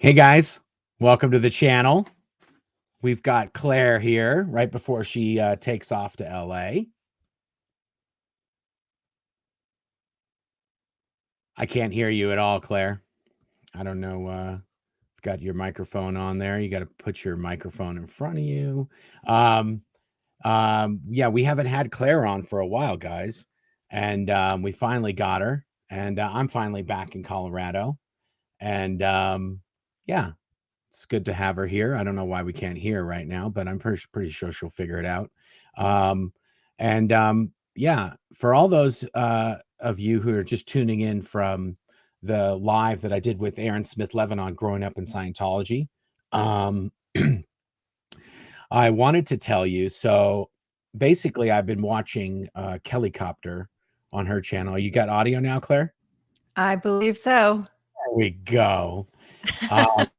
Hey guys, welcome to the channel. We've got Claire here right before she takes off to LA. I can't hear you at all, Claire. I don't know. You've got your microphone on there. You got to put your microphone in front of you. Yeah, we haven't had Claire on for a while, guys. And we finally got her. And I'm finally back in Colorado. And yeah, it's good to have her here. I don't know why we can't hear right now, but I'm pretty sure she'll figure it out. Yeah, for all those of you who are just tuning in from the live that I did with Aaron Smith-Levin on growing up in Scientology, I wanted to tell you. So basically, I've been watching Kellycopter on her channel. You got audio now, Claire? I believe so. There we go. There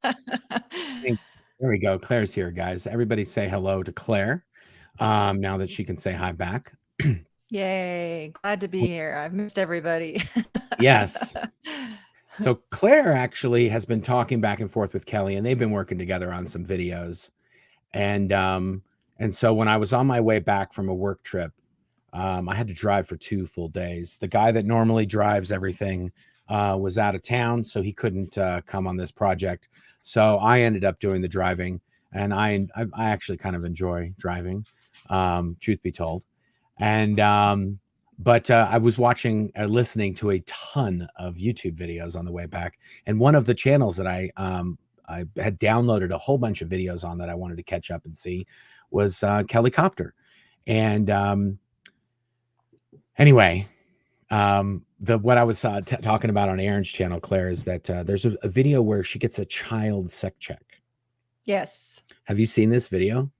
we go. Claire's here, guys. Everybody say hello to Claire now that she can say hi back. Yay. Glad to be here. I've missed everybody. Yes. So Claire actually has been talking back and forth with Kelly, and they've been working together on some videos. And so when I was on my way back from a work trip, I had to drive for 2 full days. The guy that normally drives everything was out of town, so he couldn't come on this project. So I ended up doing the driving, and I actually kind of enjoy driving, truth be told. And but I was listening to a ton of YouTube videos on the way back, and one of the channels that I had downloaded a whole bunch of videos on that I wanted to catch up and see was Kellycopter. And anyway, what I was talking about on Aaron's channel, Claire, is that there's a video where she gets a child sec check. Yes. Have you seen this video?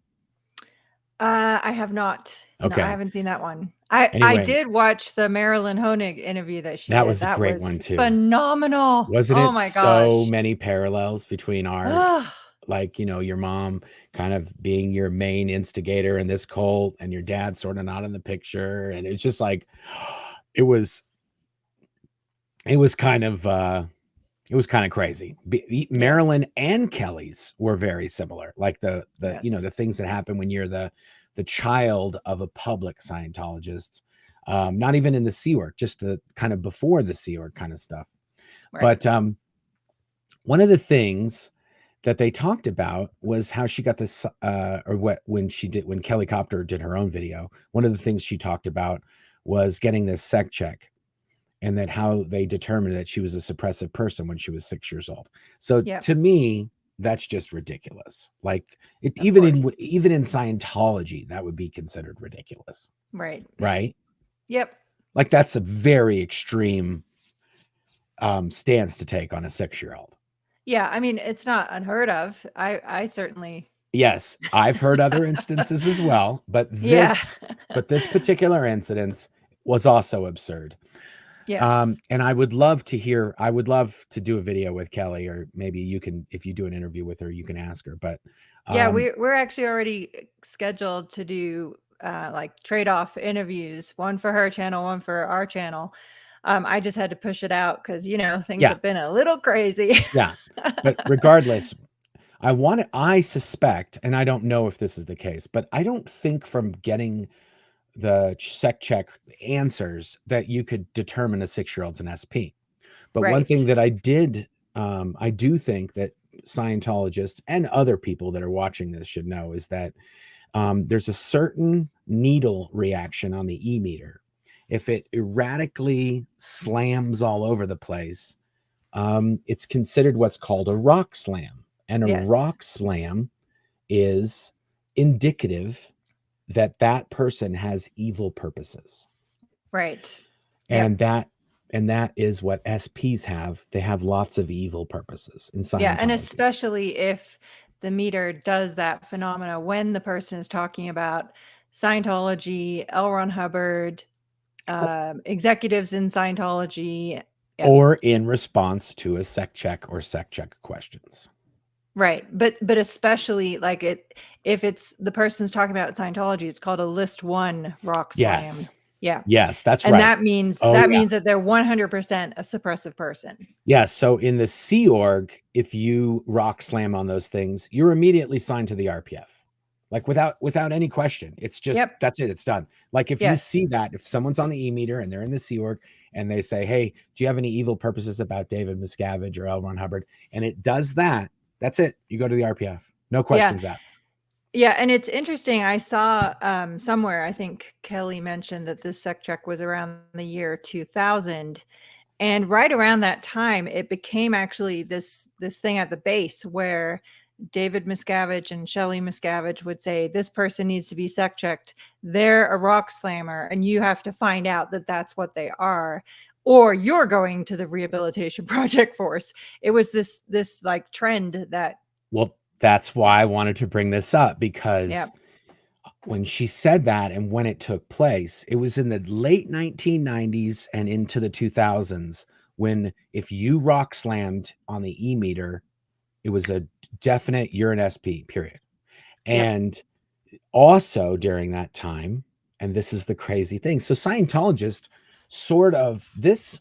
I have not. Okay. No, I haven't seen that one. I Anyway, did watch the Marilyn Honig interview that she did. That was a great one too. Phenomenal. Wasn't Oh it my so gosh. many parallels between our, like, your mom kind of being your main instigator in this cult and your dad sort of not in the picture. And it's just like, it was kind of crazy. Marilyn and Kelly's were very similar. Like the the things that happen when you're the child of a public Scientologist, not even in the Sea Org, just the kind of before the Sea Org kind of stuff. Right. But one of the things that they talked about was how she got this, when Kellycopter did her own video. One of the things she talked about was getting this sec check, and that how they determined that she was a suppressive person when she was 6 years old. So to me, that's just ridiculous. Like even in Scientology, that would be considered ridiculous. Right. Right. Yep. Like that's a very extreme stance to take on a 6-year-old. Yeah. I mean, it's not unheard of. I certainly. Yes, I've heard other instances as well, but this particular incident was also absurd. Yes. And I would love to do a video with Kelly, or maybe you can, if you do an interview with her, you can ask her. But yeah, we're actually already scheduled to do like trade-off interviews, one for her channel, one for our channel. I just had to push it out because things have been a little crazy. Yeah, but regardless, I suspect, and I don't know if this is the case, but I don't think from getting the sec check answers that you could determine a 6-year-old's an SP. But one thing that I do think that Scientologists and other people that are watching this should know is that there's a certain needle reaction on the E-meter. If it erratically slams all over the place, it's considered what's called a rock slam. And a rock slam is indicative that person has evil purposes. Right. And that is what SPs have. They have lots of evil purposes in Scientology. Yeah, and especially if the meter does that phenomena when the person is talking about Scientology, L. Ron Hubbard, executives in Scientology. Or in response to a sec check or sec check questions. Right. But especially if it's the person's talking about Scientology, it's called a list 1 rock slam. Yeah. Yes, that's And right. that means Oh, yeah. that they're 100% a suppressive person. Yes. So in the Sea Org, if you rock slam on those things, you're immediately signed to the RPF. Like without any question. It's just Yep. that's it. It's done. Like if you Yes. see that, if someone's on the e-meter and they're in the Sea Org and they say, "Hey, do you have any evil purposes about David Miscavige or L. Ron Hubbard?" and it does that, that's it. You go to the RPF. No questions asked. Yeah, and it's interesting. I saw somewhere, I think Kelly mentioned that this sec check was around the year 2000. And right around that time, it became actually this thing at the base where David Miscavige and Shelley Miscavige would say, this person needs to be sec checked. They're a rock slammer, and you have to find out that that's what they are, or you're going to the Rehabilitation Project Force. It was this like trend that. Well, that's why I wanted to bring this up, because Yeah. when she said that and when it took place, it was in the late 1990s and into the 2000s, when if you rock slammed on the e-meter, it was a definite, you're an SP, period. And also during that time, and this is the crazy thing, so Scientologists sort of, this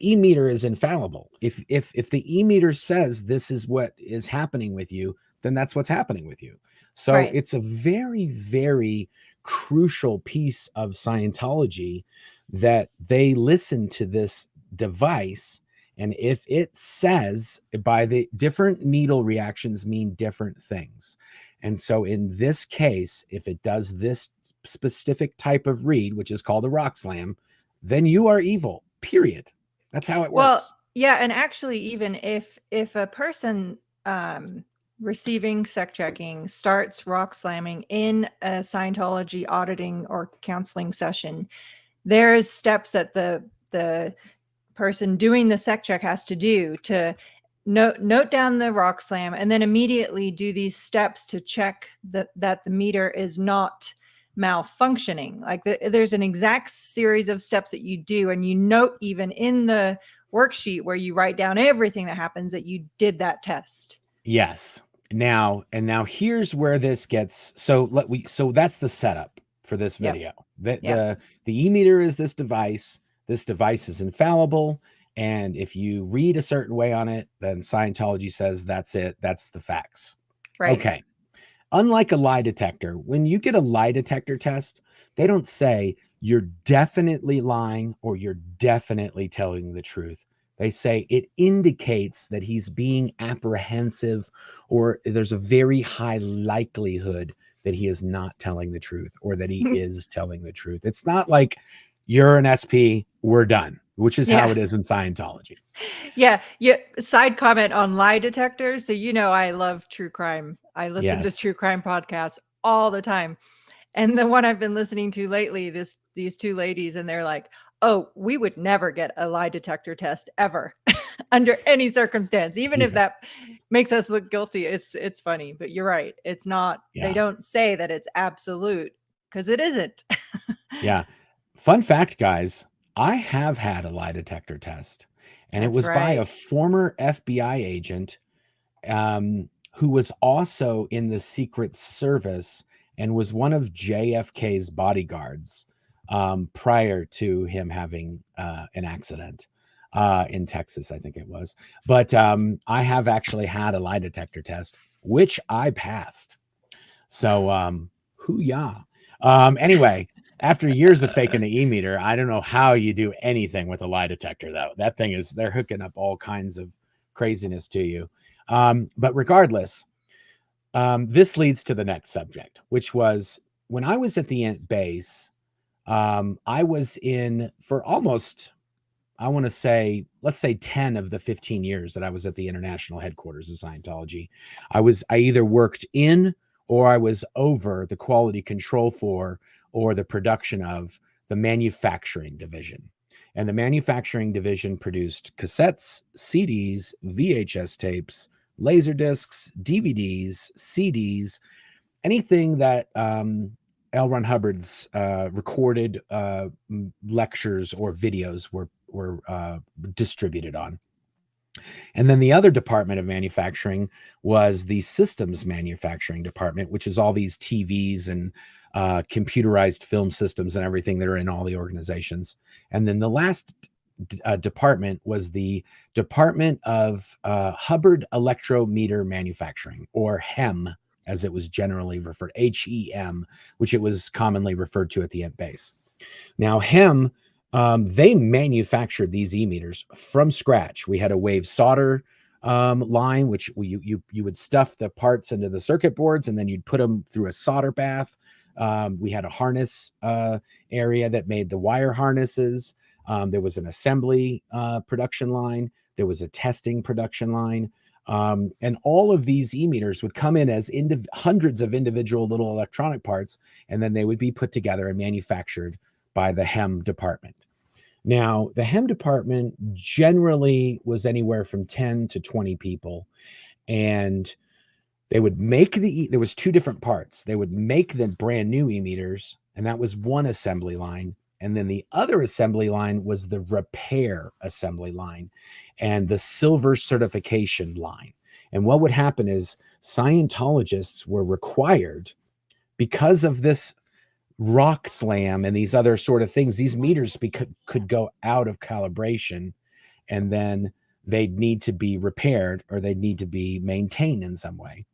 e-meter is infallible. If the e-meter says this is what is happening with you, then that's what's happening with you. So Right. it's a very, very crucial piece of Scientology that they listen to this device. And if it says, by the different needle reactions mean different things. And so in this case, if it does this specific type of read, which is called a rock slam, then you are evil, period. That's how it works. Well, yeah, and actually, even if a person receiving sec checking starts rock slamming in a Scientology auditing or counseling session, there's steps that the person doing the sec check has to do to note down the rock slam, and then immediately do these steps to check that the meter is not malfunctioning. Like there's an exact series of steps that you do, and you note even in the worksheet where you write down everything that happens that you did that test. Yes. Now here's where this gets, so that's the setup for this video. The e-meter is this device. This device is infallible, and if you read a certain way on it, then Scientology says that's it, that's the facts. Right. Okay. Unlike a lie detector, when you get a lie detector test, they don't say you're definitely lying or you're definitely telling the truth. They say it indicates that he's being apprehensive, or there's a very high likelihood that he is not telling the truth, or that he is telling the truth. It's not like you're an SP, we're done, which is how it is in Scientology. Yeah. Side comment on lie detectors. So, I love true crime. I listen to true crime podcasts all the time. And the one I've been listening to lately, these two ladies, and they're like, oh, we would never get a lie detector test ever under any circumstance, even if that makes us look guilty. It's funny, but you're right. It's not, they don't say that it's absolute, because it isn't. Yeah. Fun fact, guys, I have had a lie detector test, and it was by a former FBI agent who was also in the Secret Service and was one of JFK's bodyguards prior to him having an accident in Texas, I think it was. But I have actually had a lie detector test, which I passed. So, hoo-yah. Anyway, after years of faking the e-meter, I don't know how you do anything with a lie detector, though. That thing is, they're hooking up all kinds of craziness to you. But regardless, this leads to the next subject, which was when I was at the base, I was in for almost, I want to say, let's say 10 of the 15 years that I was at the international headquarters of Scientology. I either worked in or I was over the quality control for or the production of the manufacturing division. And the manufacturing division produced cassettes, CDs, VHS tapes, laser discs, DVDs, CDs, anything that L. Ron Hubbard's recorded lectures or videos were distributed on. And then the other department of manufacturing was the systems manufacturing department, which is all these TVs and computerized film systems and everything that are in all the organizations. And then the last department was the Department of Hubbard Electrometer Manufacturing, or HEM, as it was generally referred, HEM, which it was commonly referred to at the base. Now, HEM, they manufactured these e-meters from scratch. We had a wave solder line, which you would stuff the parts into the circuit boards, and then you'd put them through a solder bath. We had a harness area that made the wire harnesses. There was an assembly production line. There was a testing production line. And all of these e-meters would come in as hundreds of individual little electronic parts, and then they would be put together and manufactured by the HEM department. Now, the HEM department generally was anywhere from 10 to 20 people, and they would make there was two different parts. They would make the brand new e-meters, and that was one assembly line. And then the other assembly line was the repair assembly line and the silver certification line. And what would happen is Scientologists were required, because of this rock slam and these other sort of things, these meters could go out of calibration, and then they'd need to be repaired or they'd need to be maintained in some way.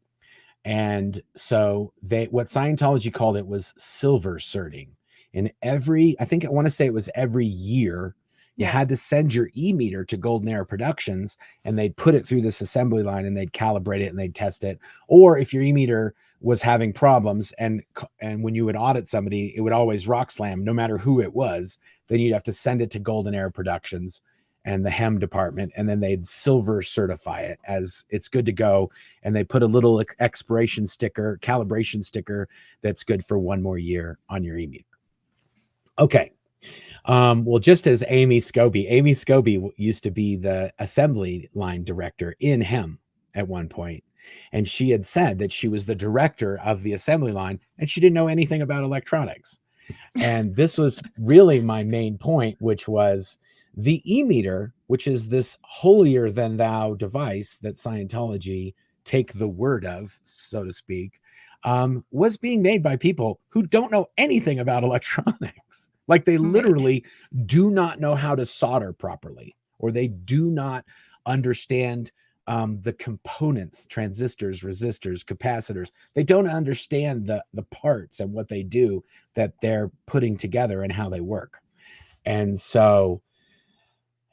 And so what Scientology called it was silver certing. And I want to say it was every year, you had to send your e-meter to Golden Era Productions, and they'd put it through this assembly line and they'd calibrate it and they'd test it. Or if your e-meter was having problems, and when you would audit somebody, it would always rock slam, no matter who it was, then you'd have to send it to Golden Era Productions and the HEM department, and then they'd silver certify it as it's good to go. And they put a little expiration sticker, calibration sticker, that's good for one more year on your e-meter. Okay. Well, just as Amy Scobie used to be the assembly line director in HEM at one point, and she had said that she was the director of the assembly line and she didn't know anything about electronics. And this was really my main point, which was the e-meter, which is this holier than thou device that Scientology take the word of, so to speak, was being made by people who don't know anything about electronics. Like, they literally do not know how to solder properly, or they do not understand the components, transistors, resistors, capacitors. They don't understand the parts and what they do that they're putting together and how they work. And so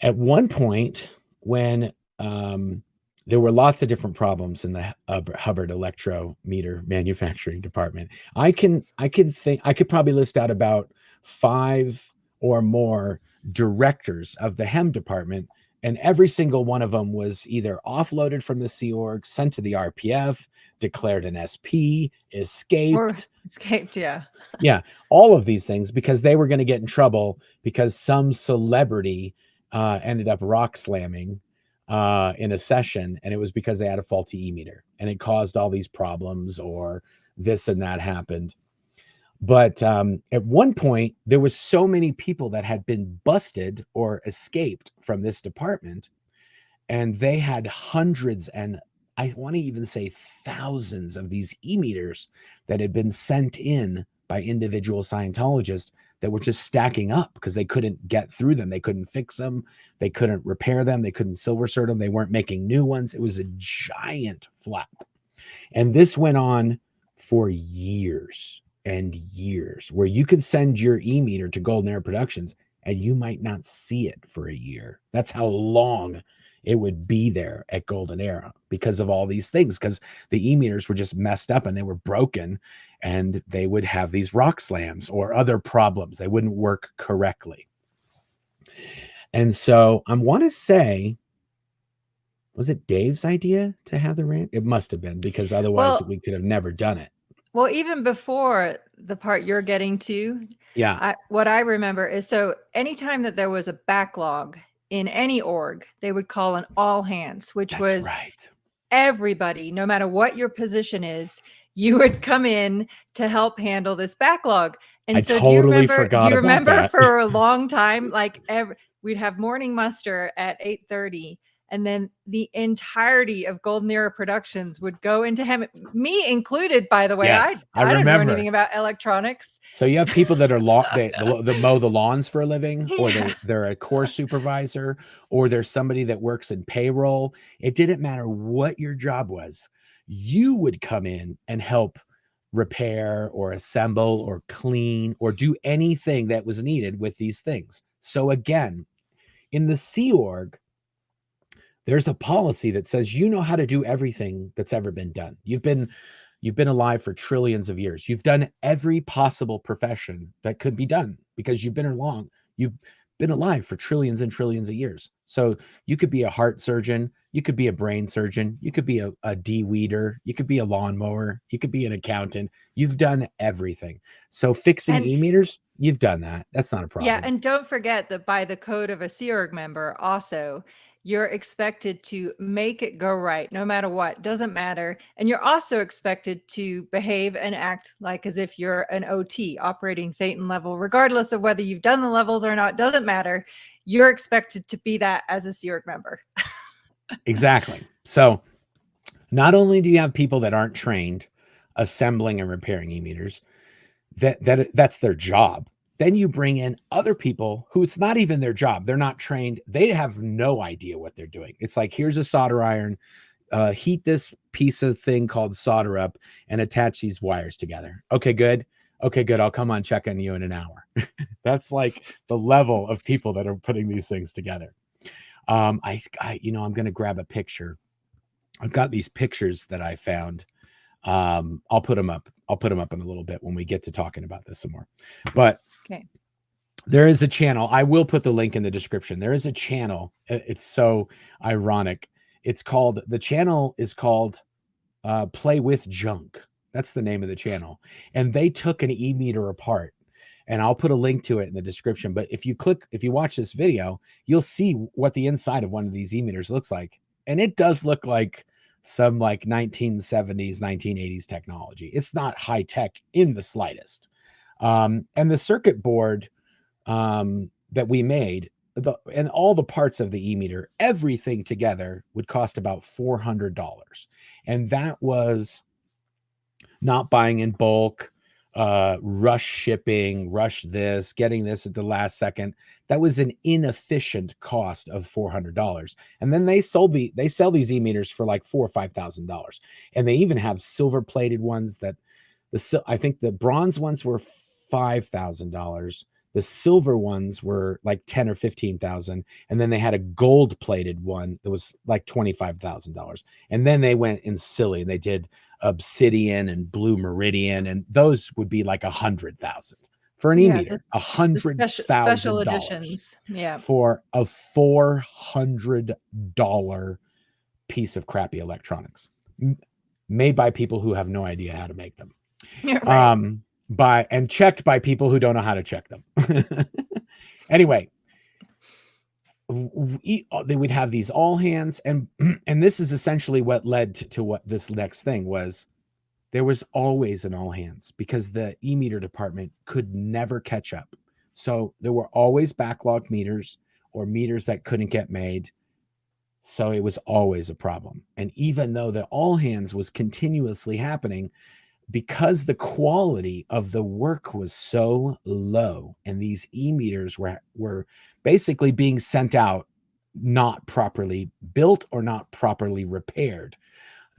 at one point, when there were lots of different problems in the Hubbard Electrometer Manufacturing Department, I could probably list out about 5 or more directors of the HEM department, and every single one of them was either offloaded from the Sea Org, sent to the RPF, declared an SP, escaped, yeah, all of these things, because they were going to get in trouble because some celebrity ended up rock slamming in a session, and it was because they had a faulty e-meter and it caused all these problems, or this and that happened. But at one point, there was so many people that had been busted or escaped from this department, and they had hundreds, and I want to even say thousands, of these e-meters that had been sent in by individual Scientologists that were just stacking up because they couldn't get through them. They couldn't fix them. They couldn't repair them. They couldn't silver cert them. They weren't making new ones. It was a giant flap. And this went on for years and years, where you could send your e-meter to Golden Era Productions and you might not see it for a year. That's how long it would be there at Golden Era, because of all these things, because the e-meters were just messed up and they were broken, and they would have these rock slams or other problems. They wouldn't work correctly. And so I want to say, was it Dave's idea to have the rant? It must have been, because otherwise we could have never done it. Well, even before the part you're getting to, what I remember is, so anytime that there was a backlog in any org, they would call an all hands, which was everybody, no matter what your position is, you would come in to help handle this backlog. And so do you remember for a long time, like we'd have morning muster at 8:30, and then the entirety of Golden Era Productions would go into him, me included, by the way. Yes, I didn't know remember. anything about electronics. So you have people that are they mow the lawns for a living, or they're a course supervisor, or there's somebody that works in payroll. It didn't matter what your job was. You would come in and help repair or assemble or clean or do anything that was needed with these things. So again, in the Sea Org, there's a policy that says you know how to do everything that's ever been done. You've been alive for trillions of years. You've done every possible profession that could be done because you've been alive for trillions and trillions of years. So you could be a heart surgeon, you could be a brain surgeon, you could be a de-weeder, you could be a lawnmower, you could be an accountant. You've done everything. So fixing e-meters, you've done that. That's not a problem. Yeah, and don't forget that by the code of a Sea Org member also, you're expected to make it go right no matter what. Doesn't matter. And you're also expected to behave and act like as if you're an OT, operating Thetan level, regardless of whether you've done the levels or not. Doesn't matter. You're expected to be that as a Sea Org member. Exactly. So not only do you have people that aren't trained assembling and repairing e-meters, that's their job. Then you bring in other people who it's not even their job. They're not trained. They have no idea what they're doing. It's like, here's a solder iron, heat this piece of thing called solder up and attach these wires together. Okay, good. Okay, good. I'll come on, check on you in an hour. That's like the level of people that are putting these things together. I'm going to grab a picture. I've got these pictures that I found. I'll put them up. I'll put them up in a little bit when we get to talking about this some more. But okay, there is a channel. I will put the link in the description. There is a channel. It's so ironic. The channel is called Play with Junk. That's the name of the channel. And they took an e-meter apart. And I'll put a link to it in the description. But if you watch this video, you'll see what the inside of one of these e-meters looks like. And it does look like some like 1970s, 1980s technology. It's not high tech in the slightest. And the circuit board that we made, and all the parts of the e-meter, everything together would cost about $400. And that was not buying in bulk, rush shipping, rush this, getting this at the last second. That was an inefficient cost of $400. And then they sell these e-meters for like $4,000 or $5,000. And they even have silver plated ones that I think the bronze ones were $5,000. The silver ones were like $10,000 or $15,000. And then they had a gold plated one that was like $25,000. And then they went in silly and they did obsidian and blue meridian, and those would be like 100,000 for an e-meter. $100,000 special editions, for a $400 piece of crappy electronics made by people who have no idea how to make them. Right. And checked by people who don't know how to check them. Anyway, they would have these all hands, and this is essentially what led to what this next thing was. There was always an all hands because the e-meter department could never catch up. So there were always backlogged meters or meters that couldn't get made. So it was always a problem. And even though the all hands was continuously happening, because the quality of the work was so low and these e-meters were basically being sent out not properly built or not properly repaired,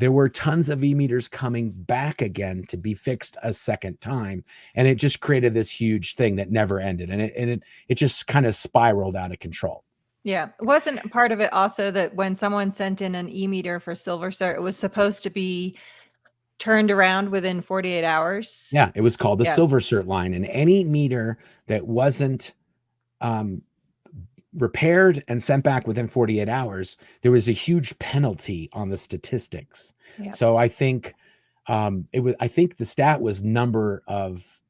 there were tons of e-meters coming back again to be fixed a second time. And it just created this huge thing that never ended. And it just kind of spiraled out of control. Yeah. Wasn't part of it also that when someone sent in an e-meter for Silver Cert, it was supposed to be turned around within 48 hours? Yeah, it was called the Silver Cert line. And any meter that wasn't repaired and sent back within 48 hours, there was a huge penalty on the statistics. Yeah. So I think I think the stat was number of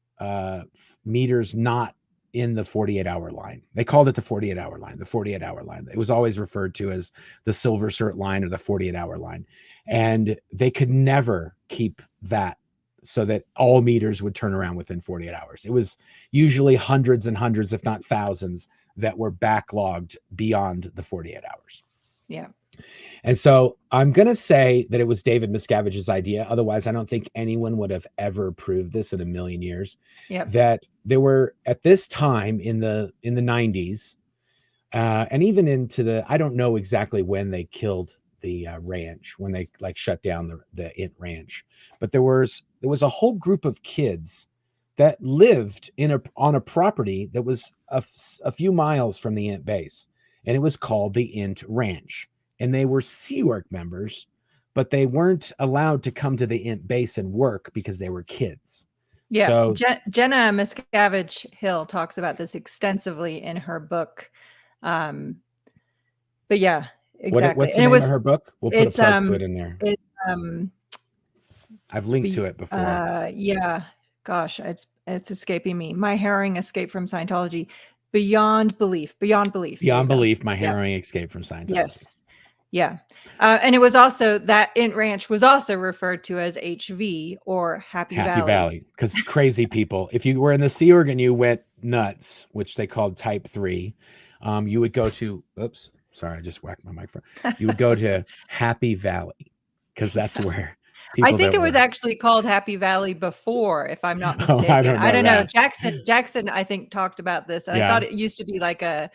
meters not in the 48-hour line. They called it the 48-hour line, the 48-hour line. It was always referred to as the Silver Cert line or the 48-hour line. And they could never keep that so that all meters would turn around within 48 hours. It was usually hundreds and hundreds, if not thousands, that were backlogged beyond the 48 hours. Yeah. And so I'm going to say that it was David Miscavige's idea. Otherwise, I don't think anyone would have ever proved this in a million years. Yep. That there were at this time in the 90s, and even into the, I don't know exactly when they killed the ranch, when they like shut down the Int Ranch, but there was a whole group of kids that lived on a property that was a few miles from the Int base, and it was called the Int Ranch, and they were Sea Org members, but they weren't allowed to come to the Int base and work because they were kids. Yeah. So Jenna Miscavige Hill talks about this extensively in her book. But yeah, exactly. What's the name of her book? We'll put a plug to it in there. It's I've linked to it before. Yeah. Gosh, it's escaping me. My harrowing escape from Scientology. Beyond belief. Beyond belief, my harrowing escape from Scientology. Yes. Yeah. And it was also, that Int Ranch was also referred to as HV, or Happy Valley. Because crazy people, if you were in the Sea Org and you went nuts, which they called type 3, you would go to, oops, sorry, I just whacked my microphone. You would go to Happy Valley, because that's where people, I think it was actually called Happy Valley before, if I'm not mistaken. I don't know. Jackson, I think, talked about this, and I thought it used to be like a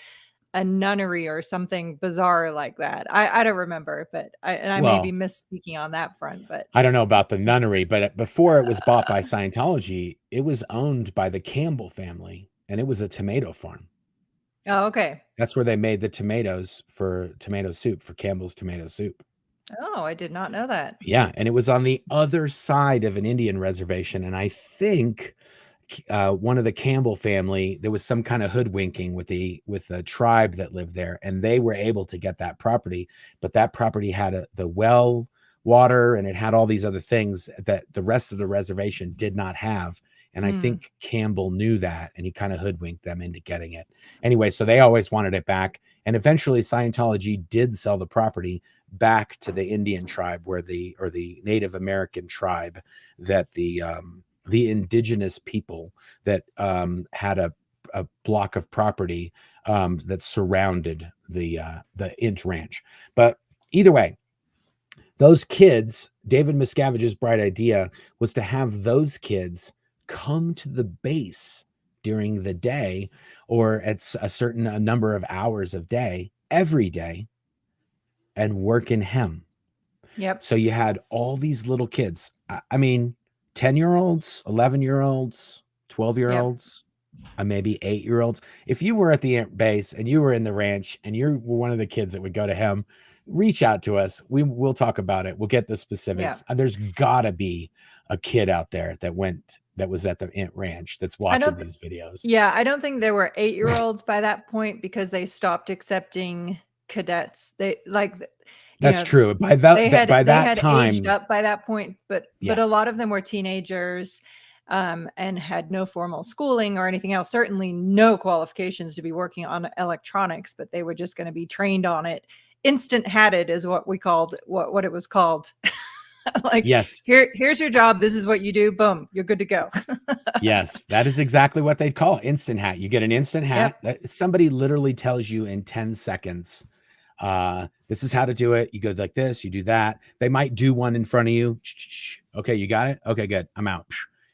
nunnery or something bizarre like that. I don't remember, but I may be misspeaking on that front. But I don't know about the nunnery, but before it was bought by Scientology, it was owned by the Campbell family, and it was a tomato farm. Oh, okay. That's where they made the tomatoes for tomato soup, for Campbell's tomato soup. Oh, I did not know that. Yeah, and it was on the other side of an Indian reservation, and I think one of the Campbell family, there was some kind of hoodwinking with the tribe that lived there, and they were able to get that property, but that property had the well water, and it had all these other things that the rest of the reservation did not have. And I think Campbell knew that, and he kind of hoodwinked them into getting it. Anyway, so they always wanted it back, and eventually Scientology did sell the property back to the Indian tribe, or the Native American tribe, that the indigenous people that had a block of property that surrounded the Int Ranch. But either way, those kids, David Miscavige's bright idea was to have those kids come to the base during the day, or at a certain number of hours of day, every day, and work in hem. Yep. So you had all these little kids. I mean, 10-year-olds, 11-year-olds, 12-year-olds, maybe 8-year-olds. If you were at the base and you were in the ranch and you were one of the kids that would go to hem, reach out to us. We'll talk about it. We'll get the specifics. There's gotta be a kid out there that was at the Int Ranch that's watching these videos. Yeah, I don't think there were 8-year-olds by that point, because they stopped accepting cadets. That's true. By that time, aged up by that point, but a lot of them were teenagers, and had no formal schooling or anything else. Certainly no qualifications to be working on electronics, but they were just going to be trained on it. Instant hatted is what we called what it was called. Like, yes, here's your job. This is what you do. Boom, you're good to go. Yes, that is exactly what they'd call instant hat. You get an instant hat. Somebody literally tells you in 10 seconds, this is how to do it. You go like this, you do that. They might do one in front of you. Okay, you got it? Okay, good. I'm out.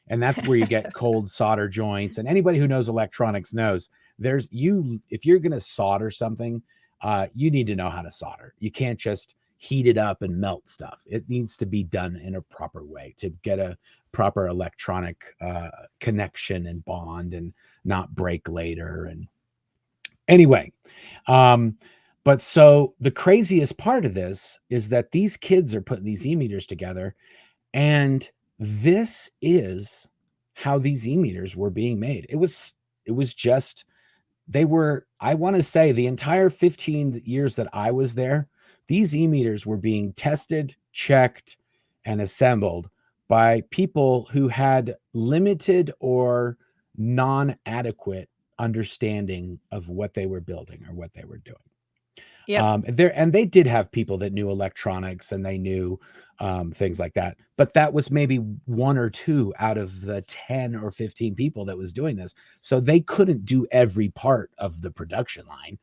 And that's where you get cold solder joints. And anybody who knows electronics knows if you're going to solder something, you need to know how to solder. You can't just heat it up and melt stuff. It needs to be done in a proper way to get a proper electronic connection and bond and not break later. And anyway, but so the craziest part of this is that these kids are putting these e-meters together, and this is how these e-meters were being made. It was just, I want to say the entire 15 years that I was there, these e-meters were being tested, checked, and assembled by people who had limited or non-adequate understanding of what they were building or what they were doing. Yeah. And they did have people that knew electronics and they knew things like that. But that was maybe 1 or 2 out of the 10 or 15 people that was doing this. So they couldn't do every part of the production line.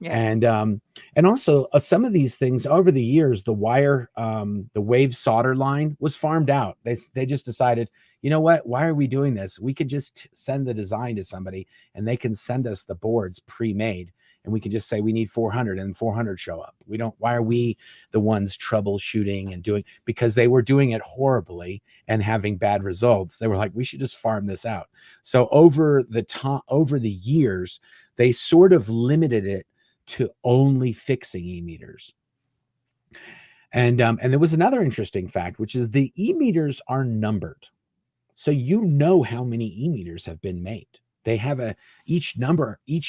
And also some of these things over the years, the wire, the wave solder line was farmed out. They just decided, you know what, why are we doing this? We could just send the design to somebody and they can send us the boards pre-made, and we can just say we need 400 and 400 show up. Why are we the ones troubleshooting and doing, because they were doing it horribly and having bad results. They were like, we should just farm this out. So over the years, they sort of limited it to only fixing e-meters. And there was another interesting fact, which is the e-meters are numbered. So you know how many e-meters have been made. They have each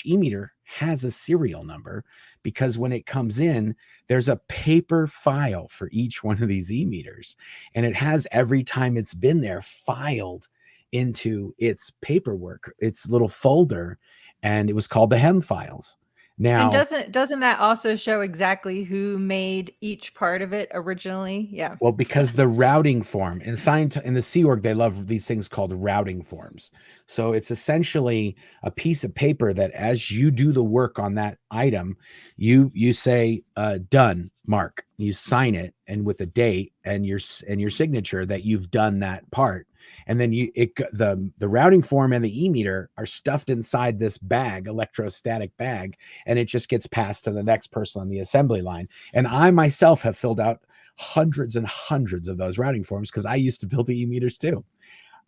e-meter has a serial number, because when it comes in, there's a paper file for each one of these e-meters. And it has every time it's been there filed into its paperwork, its little folder. And it was called the hem files. Now, and doesn't that also show exactly who made each part of it originally? Yeah. Well, because the routing form in the Sea Org, they love these things called routing forms. So it's essentially a piece of paper that, as you do the work on that item, you say done, Mark. You sign it, and with a date and your signature that you've done that part. And then the routing form and the e-meter are stuffed inside this bag, electrostatic bag, and it just gets passed to the next person on the assembly line. And I myself have filled out hundreds and hundreds of those routing forms, because I used to build the e-meters too.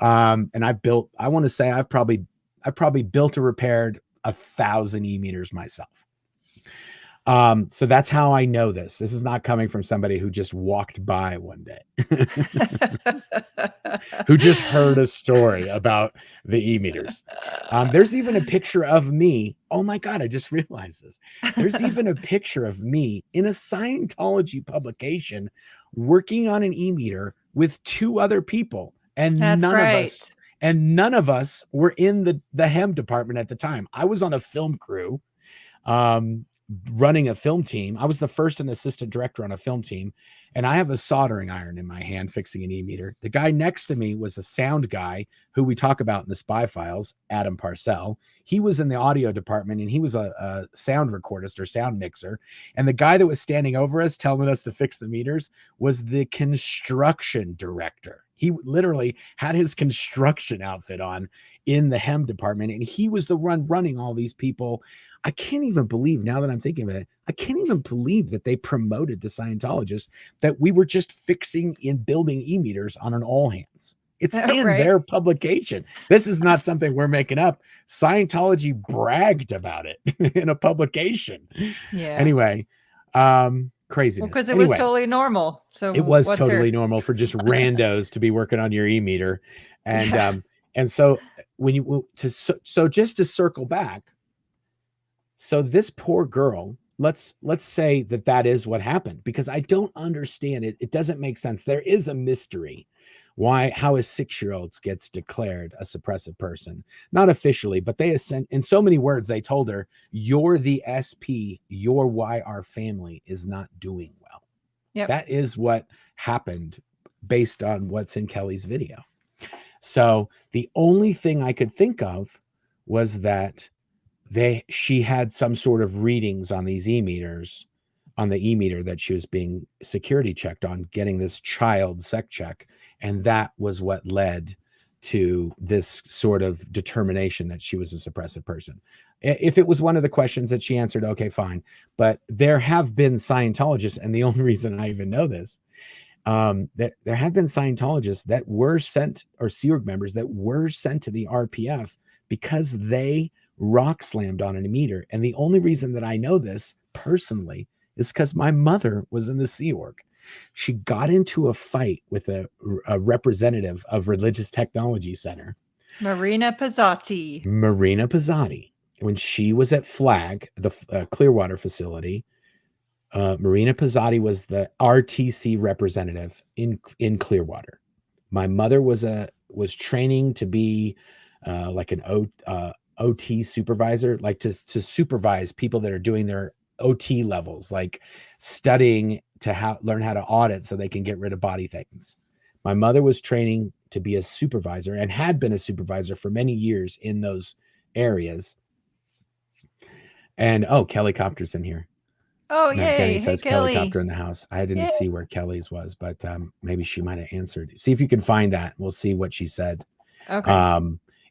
And I want to say I've probably built or repaired 1,000 e-meters myself. So that's how I know this. This is not coming from somebody who just walked by one day, who just heard a story about the e-meters. There's even a picture of me. Oh my God, I just realized this. There's even a picture of me in a Scientology publication working on an e-meter with 2 other people. And none of us were in the hem department at the time. I was on a film crew, running a film team. I was the first and assistant director on a film team, and I have a soldering iron in my hand fixing an e-meter. The guy next to me was a sound guy who we talk about in the spy files, Adam Parcell. He was in the audio department, and he was a sound recordist or sound mixer. And the guy that was standing over us telling us to fix the meters was the construction director. He literally had his construction outfit on in the hem department, and he was the one running all these people. I can't even believe, now that I'm thinking of it, I can't even believe that they promoted to Scientologists that we were just fixing and building e-meters on an all hands. It's in their publication. This is not something we're making up. Scientology bragged about it in a publication. Yeah. Anyway, craziness. Because it was totally normal. So it was totally normal for just randos to be working on your e-meter. And and so just to circle back, so this poor girl, let's say that is what happened, because I don't understand it. It doesn't make sense. There is a mystery how a 6-year-old gets declared a suppressive person, not officially, but they in so many words, they told her, you're the SP, you're why our family is not doing well. Yep. That is what happened based on what's in Kelly's video. So the only thing I could think of was that she had some sort of readings on these e-meters, on the e-meter that she was being security checked on, getting this child sec check. And that was what led to this sort of determination that she was a suppressive person. If it was one of the questions that she answered, okay, fine. But there have been Scientologists, and the only reason I even know this, that there have been Scientologists that were sent, or Sea Org members that were sent to the RPF because they rock slammed on an e-meter. And the only reason that I know this personally is because my mother was in the Sea Org. She got into a fight with a representative of Religious Technology Center, Marina Pizzotti, when she was at FLAG, the Clearwater facility. Marina Pizzotti was the RTC representative in Clearwater. My mother was training to be like an OT supervisor, like to supervise people that are doing their OT levels, like studying to learn how to audit so they can get rid of body things. My mother was training to be a supervisor and had been a supervisor for many years in those areas. And oh, Kelly Copter's in here. Oh, Matt Denny yay. Hey, says Kelly Kelly. Copter in the house. I didn't Yay. see where Kelly's was, but maybe she might have answered. See if you can find that. We'll see what she said. Okay.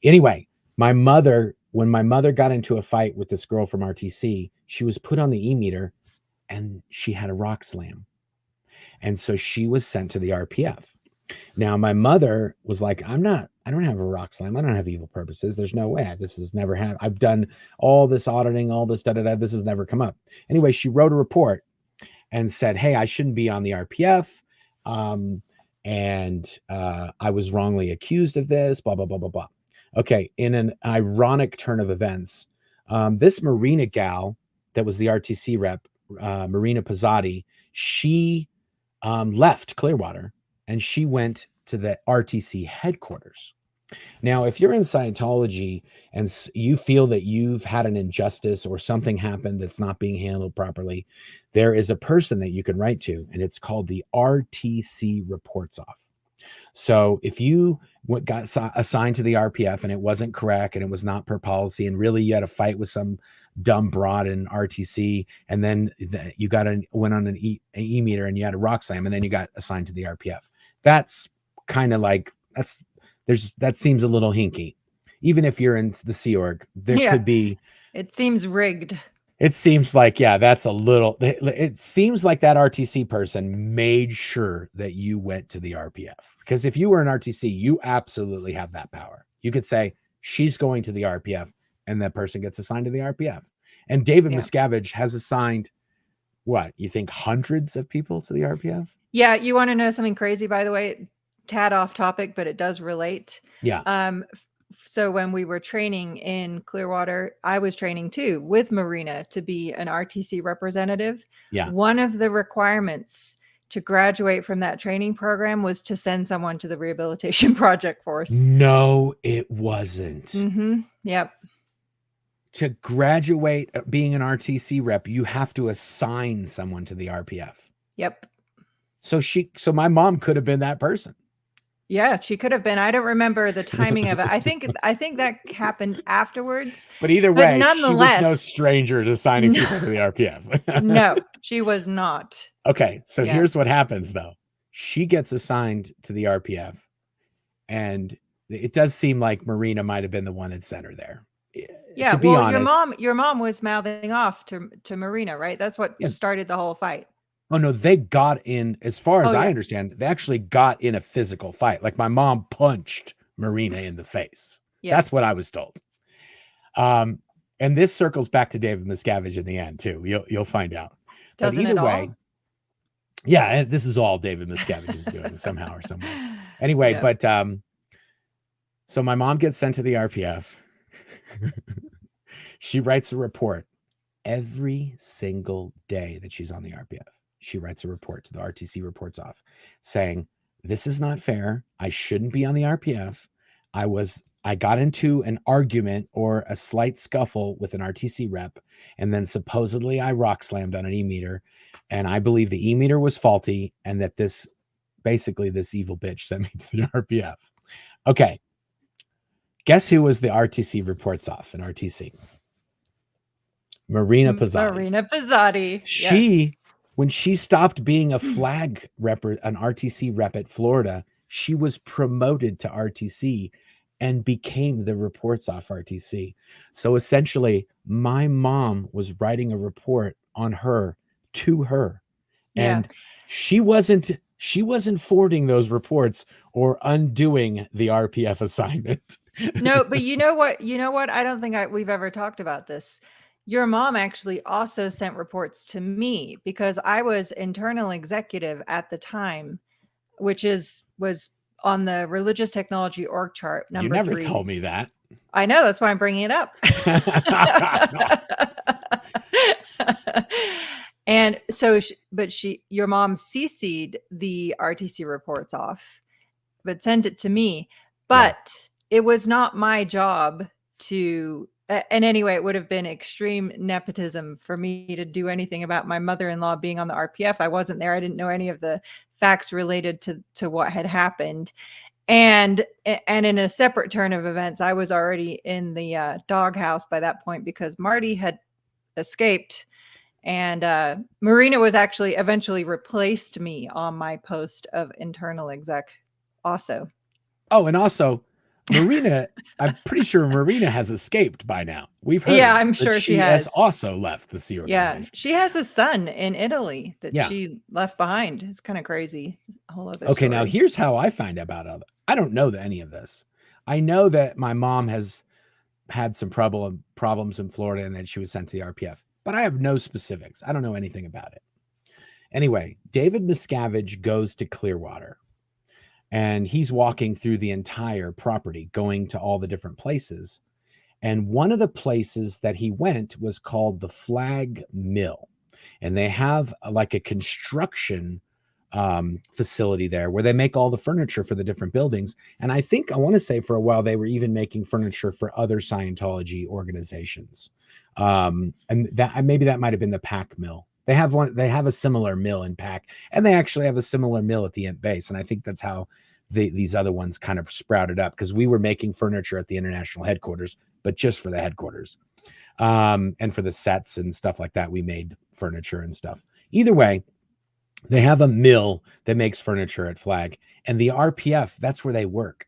Anyway, when my mother got into a fight with this girl from RTC, she was put on the e-meter and she had a rock slam. And so she was sent to the RPF. Now, my mother was like, I don't have a rock slam. I don't have evil purposes. There's no way. This has never happened. I've done all this auditing, all this, this has never come up. Anyway, she wrote a report and said, hey, I shouldn't be on the RPF. And I was wrongly accused of this, blah, blah, blah, blah, blah. Okay. In an ironic turn of events, this Marina gal that was the RTC rep, Marina Pizzotti, she left Clearwater and she went to the RTC headquarters. Now, if you're in Scientology and you feel that you've had an injustice or something happened that's not being handled properly, there is a person that you can write to, and it's called the RTC Reports Off. So if you got assigned to the RPF and it wasn't correct and it was not per policy, and really you had a fight with some dumb broad in RTC, and then you went on an e-meter and you had a rock slam, and then you got assigned to the RPF. That's kind of like, that seems a little hinky. Even if you're in the Sea Org, there could be. It seems rigged. It seems like, that's a little, it seems like that RTC person made sure that you went to the RPF. Because if you were an RTC, you absolutely have that power. You could say, she's going to the RPF, and that person gets assigned to the RPF. And David Miscavige has assigned, what, you think hundreds of people to the RPF? Yeah. You want to know something crazy, by the way? Tad off topic, but it does relate. Yeah. So when we were training in Clearwater, I was training too with Marina to be an RTC representative. Yeah. One of the requirements to graduate from that training program was to send someone to the rehabilitation project force. No, it wasn't. Mm-hmm. Yep. To graduate being an RTC rep, you have to assign someone to the RPF. Yep. So my mom could have been that person. Yeah, she could have been. I don't remember the timing of it. I think that happened afterwards. But either way, nonetheless, she was no stranger to signing people to the RPF. No, she was not. Okay, so here's what happens though. She gets assigned to the RPF, and it does seem like Marina might have been the one that sent her there. Yeah, to be honest, your mom was mouthing off to Marina, right? That's what started the whole fight. Oh no, they got in, as far as I understand, they actually got in a physical fight. Like my mom punched Marina in the face. Yeah. That's what I was told. And this circles back to David Miscavige in the end too. You'll find out. Doesn't but either it way, all? Yeah, this is all David Miscavige is doing somehow or some way. Anyway, but so my mom gets sent to the RPF. She writes a report every single day that she's on the RPF. She writes a report to the RTC Reports Off saying, this is not fair. I shouldn't be on the RPF. I got into an argument or a slight scuffle with an RTC rep, and then supposedly I rock slammed on an e-meter, and I believe the e-meter was faulty, and that this evil bitch sent me to the RPF. Okay. Guess who was the RTC Reports Off in RTC? Marina Pizzotti. Marina Pizzotti. When she stopped being a flag rep, an RTC rep at Florida, she was promoted to RTC and became the Reports Off RTC. So essentially, my mom was writing a report on her to her. And she wasn't forwarding those reports or undoing the RPF assignment. No, but you know what? I don't think we've ever talked about this. Your mom actually also sent reports to me because I was internal executive at the time, which was on the religious technology org chart number 3. You never told me that. I know, that's why I'm bringing it up. And so, your mom CC'd the RTC Reports Off, but sent it to me. But it was not my job to. And anyway, it would have been extreme nepotism for me to do anything about my mother-in-law being on the RPF. I wasn't there. I didn't know any of the facts related to what had happened. And in a separate turn of events, I was already in the doghouse by that point because Marty had escaped. And Marina was actually eventually replaced me on my post of internal exec also. Oh, and also Marina, I'm pretty sure Marina has escaped by now. We've heard I'm sure that she has also left the Sea organization. Yeah, she has a son in Italy that Yeah. she left behind. It's kind of crazy. A whole other Okay, story. now here's how I find out about it. I don't know any of this. I know that my mom has had some problems in Florida and that she was sent to the RPF, but I have no specifics. I don't know anything about it. Anyway, David Miscavige goes to Clearwater and he's walking through the entire property, going to all the different places. And one of the places that he went was called the Flag Mill. And they have like a construction facility there where they make all the furniture for the different buildings. And I want to say for a while, they were even making furniture for other Scientology organizations. And that maybe that might've been the Pack Mill. They have a similar mill in Pack, and they actually have a similar mill at the Ent base. And I think that's how these other ones kind of sprouted up, because we were making furniture at the international headquarters, but just for the headquarters. And for the sets and stuff like that, we made furniture and stuff. Either way, they have a mill that makes furniture at Flag, and the RPF, that's where they work.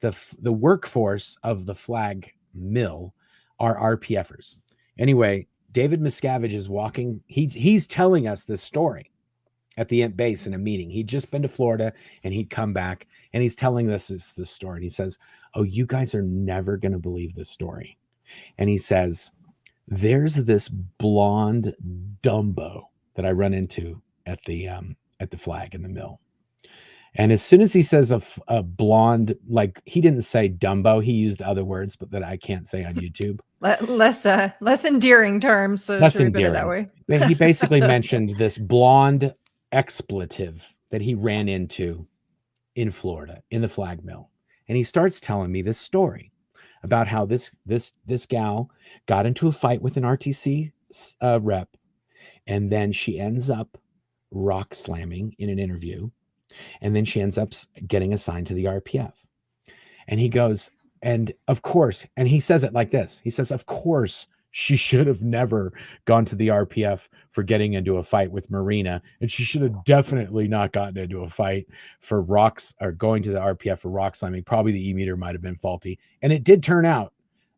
The workforce of the Flag Mill are RPFers. Anyway, David Miscavige is walking. He's telling us this story at the Ent base in a meeting. He'd just been to Florida and he'd come back, and he's telling us this story. And he says, "Oh, you guys are never going to believe this story." And he says, "There's this blonde Dumbo that I run into at the Flag in the mill." And as soon as he says a blonde, like, he didn't say Dumbo, he used other words, but that I can't say on YouTube. Less endearing terms. So less should we put it endearing. that way? He basically mentioned this blonde expletive that he ran into in Florida in the Flag Mill. And he starts telling me this story about how this gal got into a fight with an RTC rep, and then she ends up rock slamming in an interview, and then she ends up getting assigned to the RPF. And he goes, and of course, and he says it like this. He says, of course, she should have never gone to the RPF for getting into a fight with Marina. And she should have definitely not gotten into a fight for rocks, or going to the RPF for rock slamming. Probably the E-meter might have been faulty. And it did turn out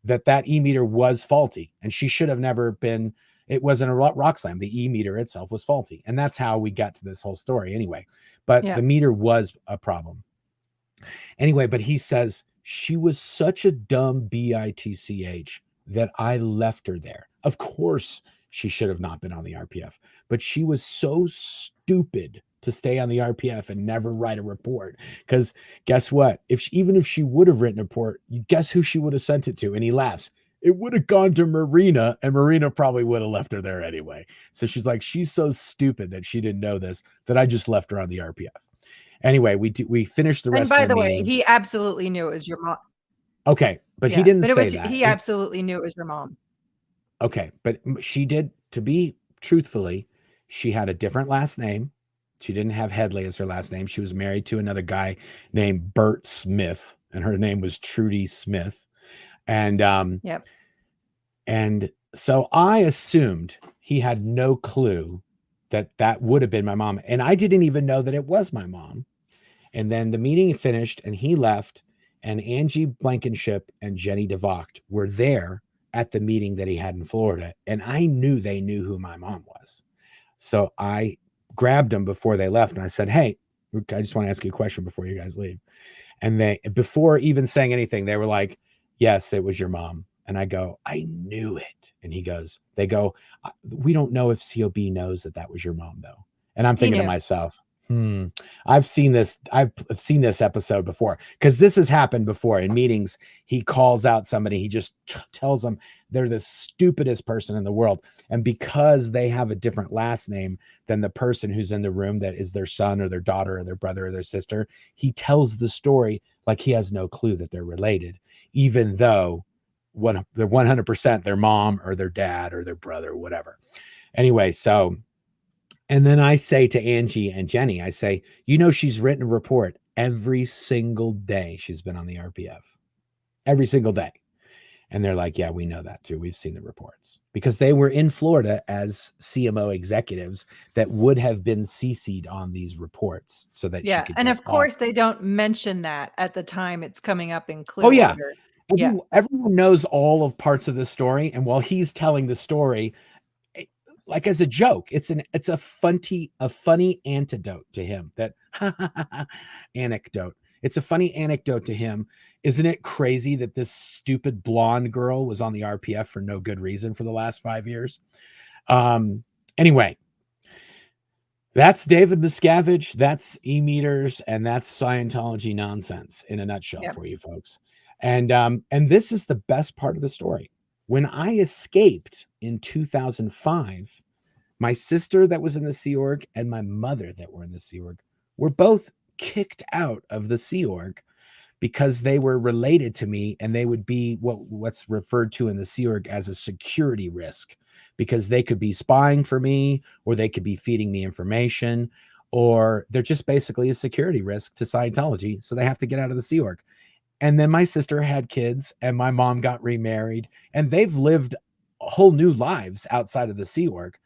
that E-meter was faulty, and she should have never been. It wasn't a rock slam. The E-meter itself was faulty. And that's how we got to this whole story anyway. But the meter was a problem. Anyway, but he says, she was such a dumb bitch that I left her there. Of course, she should have not been on the RPF, but she was so stupid to stay on the RPF and never write a report. Because guess what? Even if she would have written a report, guess who she would have sent it to? And he laughs. It would have gone to Marina, and Marina probably would have left her there anyway. So she's like, she's so stupid that she didn't know this, that I just left her on the RPF. Anyway, we finished the rest of the meeting. And by the way, he absolutely knew it was your mom. Okay, but he didn't say that. He absolutely knew it was your mom. Okay, but she did, to be truthfully, she had a different last name. She didn't have Headley as her last name. She was married to another guy named Bert Smith, and her name was Trudy Smith. And and so I assumed he had no clue that would have been my mom. And I didn't even know that it was my mom. And then the meeting finished and he left, and Angie Blankenship and Jenny DeVocht were there at the meeting that he had in Florida. And I knew they knew who my mom was. So I grabbed them before they left and I said, "Hey, I just want to ask you a question before you guys leave." And they, before even saying anything, they were like, "Yes, it was your mom." And I go, "I knew it." And they go, "We don't know if COB knows that was your mom though." And I'm thinking to myself, I've seen this episode before, because this has happened before in meetings. He calls out somebody, he just tells them they're the stupidest person in the world. And because they have a different last name than the person who's in the room, that is their son or their daughter or their brother or their sister, he tells the story like he has no clue that they're related, even though they're 100% their mom or their dad or their brother or whatever. Anyway, so, and then I say to Angie and Jenny, I say, she's written a report every single day she's been on the RPF. Every single day. And they're like, yeah, we know that too. We've seen the reports, because they were in Florida as CMO executives that would have been CC'd on these reports so that she Yeah. could And get of off. course, they don't mention that at the time it's coming up in Oh yeah. Clearwater. Yeah. Everyone knows all of parts of the story. And while he's telling the story, like as a joke, it's a funny antidote to him. That anecdote. It's a funny anecdote to him. Isn't it crazy that this stupid blonde girl was on the RPF for no good reason for the last 5 years? Anyway, that's David Miscavige, that's e-meters, and that's Scientology nonsense in a nutshell for you folks. And this is the best part of the story. When I escaped in 2005, my sister that was in the Sea Org and my mother that were in the Sea Org were both kicked out of the Sea Org because they were related to me, and they would be what's referred to in the Sea Org as a security risk, because they could be spying for me, or they could be feeding me information, or they're just basically a security risk to Scientology. So they have to get out of the Sea Org. And then my sister had kids, and my mom got remarried, and they've lived whole new lives outside of the Sea Org.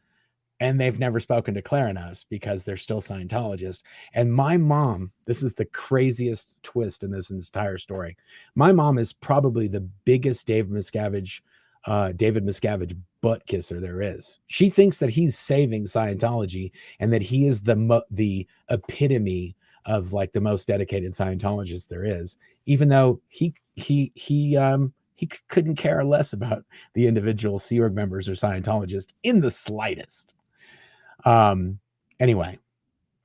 And they've never spoken to Claire and us because they're still Scientologists. And my mom, this is the craziest twist in this entire story. My mom is probably the biggest David Miscavige butt kisser there is. She thinks that he's saving Scientology and that he is the epitome of like the most dedicated Scientologist there is, even though he couldn't care less about the individual Sea Org members or Scientologists in the slightest. Anyway,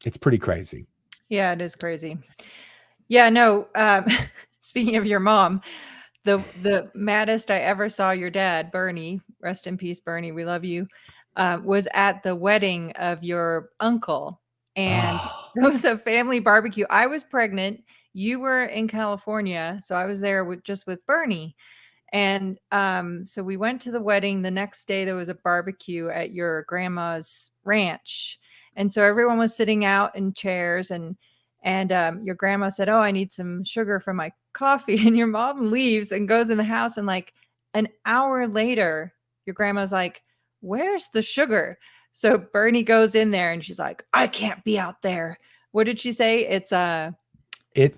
it's pretty crazy. Yeah, it is crazy. Yeah, no, speaking of your mom, the maddest I ever saw your dad, Bernie, rest in peace, Bernie, we love you, was at the wedding of your uncle. And it was a family barbecue. I was pregnant. You were in California. So I was there just with Bernie. And so we went to the wedding. The next day, there was a barbecue at your grandma's ranch. And so everyone was sitting out in chairs, and your grandma said, "Oh, I need some sugar for my coffee." And your mom leaves and goes in the house. And like an hour later, your grandma's like, "Where's the sugar?" So Bernie goes in there and she's like, "I can't be out there." What did she say? It's it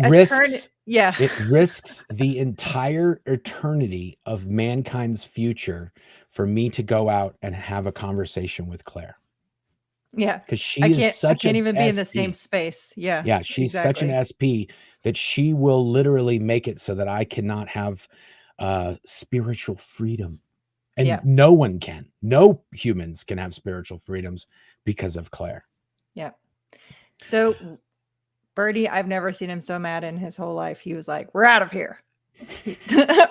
risks yeah. It risks the entire eternity of mankind's future for me to go out and have a conversation with Claire. Yeah. Because she is such I can't an even be in the SP. same space. Yeah. Yeah, she's such an exactly. SP that she will literally make it so that I cannot have spiritual freedom. And Yeah. no one can. No humans can have spiritual freedoms because of Claire. Yeah. So Birdie, I've never seen him so mad in his whole life. He was like, "We're out of here."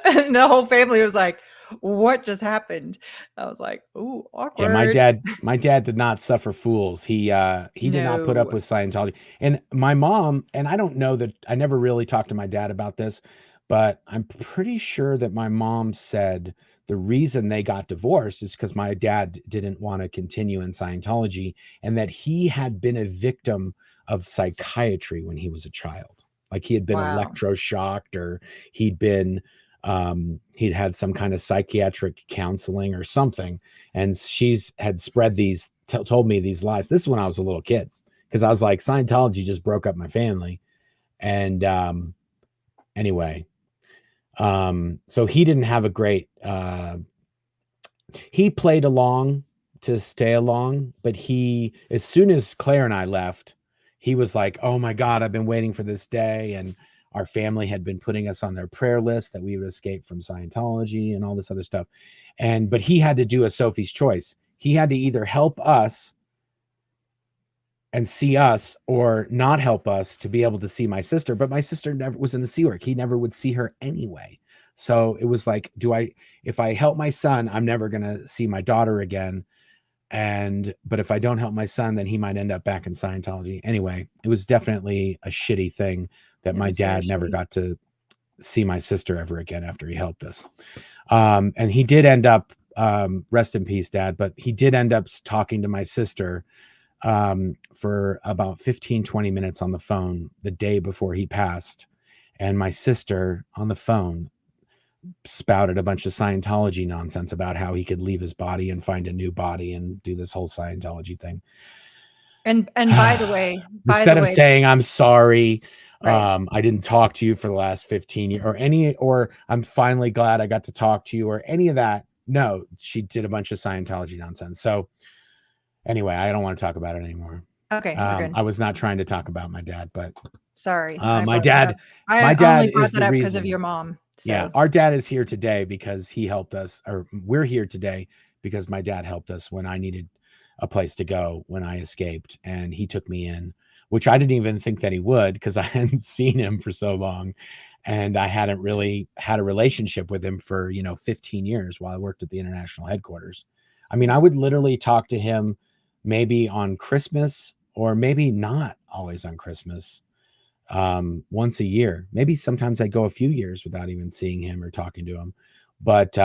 And the whole family was like, "What just happened?" I was like, "Ooh, awkward." Yeah, my dad did not suffer fools. He did not put up No. with Scientology. And my mom, and I don't know that, I never really talked to my dad about this, but I'm pretty sure that my mom said the reason they got divorced is because my dad didn't want to continue in Scientology, and that he had been a victim of psychiatry when he was a child. Like he had been Wow. electroshocked, or he'd had some kind of psychiatric counseling or something. And she's had spread these, told me these lies. This is when I was a little kid, because I was like, Scientology just broke up my family. And anyway, so he didn't have a great, he played along to stay along, but as soon as Claire and I left, he was like, "Oh my God, I've been waiting for this day." And our family had been putting us on their prayer list that we would escape from Scientology and all this other stuff. But he had to do a Sophie's choice. He had to either help us and see us, or not help us to be able to see my sister. But my sister never was in the Sea Org. He never would see her anyway. So it was like, if I help my son, I'm never going to see my daughter again. But if I don't help my son, then he might end up back in Scientology. Anyway, it was definitely a shitty thing that my dad never got to see my sister ever again after he helped us. And he did end up, rest in peace, Dad, but he did end up talking to my sister for about 15-20 minutes on the phone the day before he passed. And my sister on the phone spouted a bunch of Scientology nonsense about how he could leave his body and find a new body and do this whole Scientology thing. And by the way, instead of saying, I'm sorry, right. I didn't talk to you for the last 15 years or I'm finally glad I got to talk to you or any of that. No, she did a bunch of Scientology nonsense. So anyway, I don't want to talk about it anymore. Okay, we're good. I was not trying to talk about my dad, but sorry. my dad only brought is that the up reason. because of your mom. So. Yeah, our dad is here today because he helped us, or we're here today because my dad helped us when I needed a place to go when I escaped, and he took me in, which I didn't even think that he would because I hadn't seen him for so long, and I hadn't really had a relationship with him for 15 years while I worked at the international headquarters. I mean, I would literally talk to him maybe on Christmas or maybe not always on Christmas, once a year. Maybe sometimes I'd go a few years without even seeing him or talking to him. But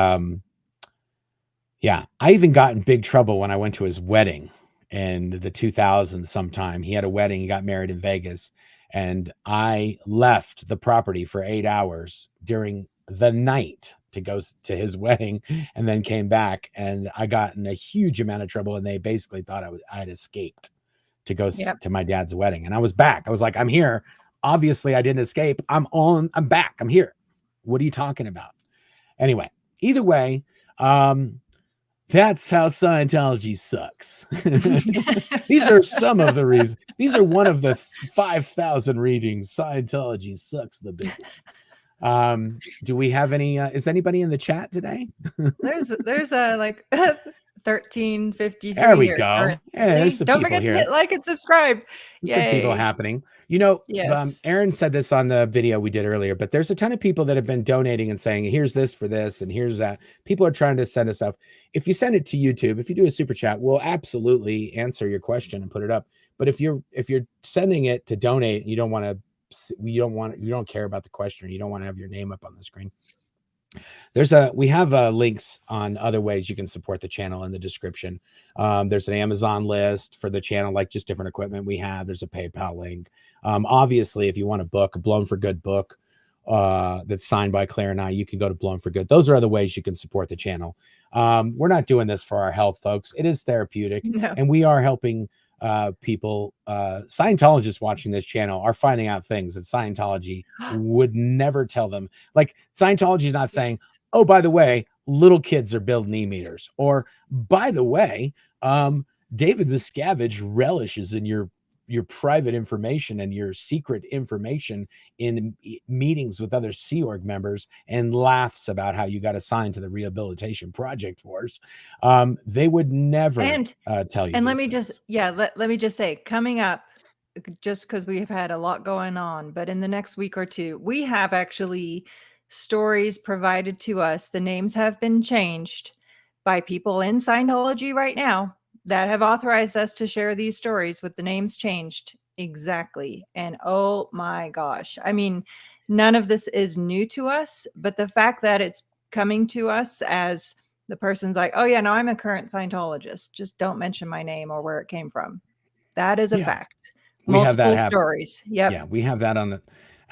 yeah, I even got in big trouble when I went to his wedding in the 2000s sometime. He had a wedding, he got married in Vegas, and I left the property for 8 hours during the night to go to his wedding and then came back, and I got in a huge amount of trouble, and they basically thought I had escaped to go to my dad's wedding. And I was back. I was like, I'm here. Obviously I didn't escape. I'm back. I'm here. What are you talking about? Anyway, either way, that's how Scientology sucks. These are some of the reasons. These are one of the 5,000 readings. Scientology sucks the big one. Do we have any, is anybody in the chat today? there's like 1353. There we go. Yeah, there's some Don't people forget here. to hit like and subscribe. There's some people happening. Yes. Aaron said this on the video we did earlier, but there's a ton of people that have been donating and saying, here's this for this and here's that. People are trying to send us stuff. If you send it to YouTube, if you do a super chat, we'll absolutely answer your question and put it up. But if you're sending it to donate, you don't care about the question, or you don't want to have your name up on the screen, we have links on other ways you can support the channel in the description. There's an Amazon list for the channel, like just different equipment we have. There's a PayPal link. Obviously, if you want a book, a Blown for Good book that's signed by Claire and I, you can go to Blown for Good. Those are other ways you can support the channel. We're not doing this for our health, folks. It is therapeutic, and we are helping people. Scientologists watching this channel are finding out things that Scientology would never tell them. Like, Scientology is not saying, oh, by the way, little kids are building e-meters, or by the way, David Miscavige relishes in your private information and your secret information in meetings with other Sea Org members and laughs about how you got assigned to the Rehabilitation Project Force. They would never tell you. And let me just say, coming up, just because we've had a lot going on, but in the next week or two, we have actually stories provided to us. The names have been changed by people in Scientology right now that have authorized us to share these stories with the names changed. Exactly. And oh my gosh, I mean, none of this is new to us, but the fact that it's coming to us as the person's like, oh yeah, no, I'm a current Scientologist, just don't mention my name or where it came from. That is a fact. We have that happen. Stories. Yep. Yeah, we have that on the.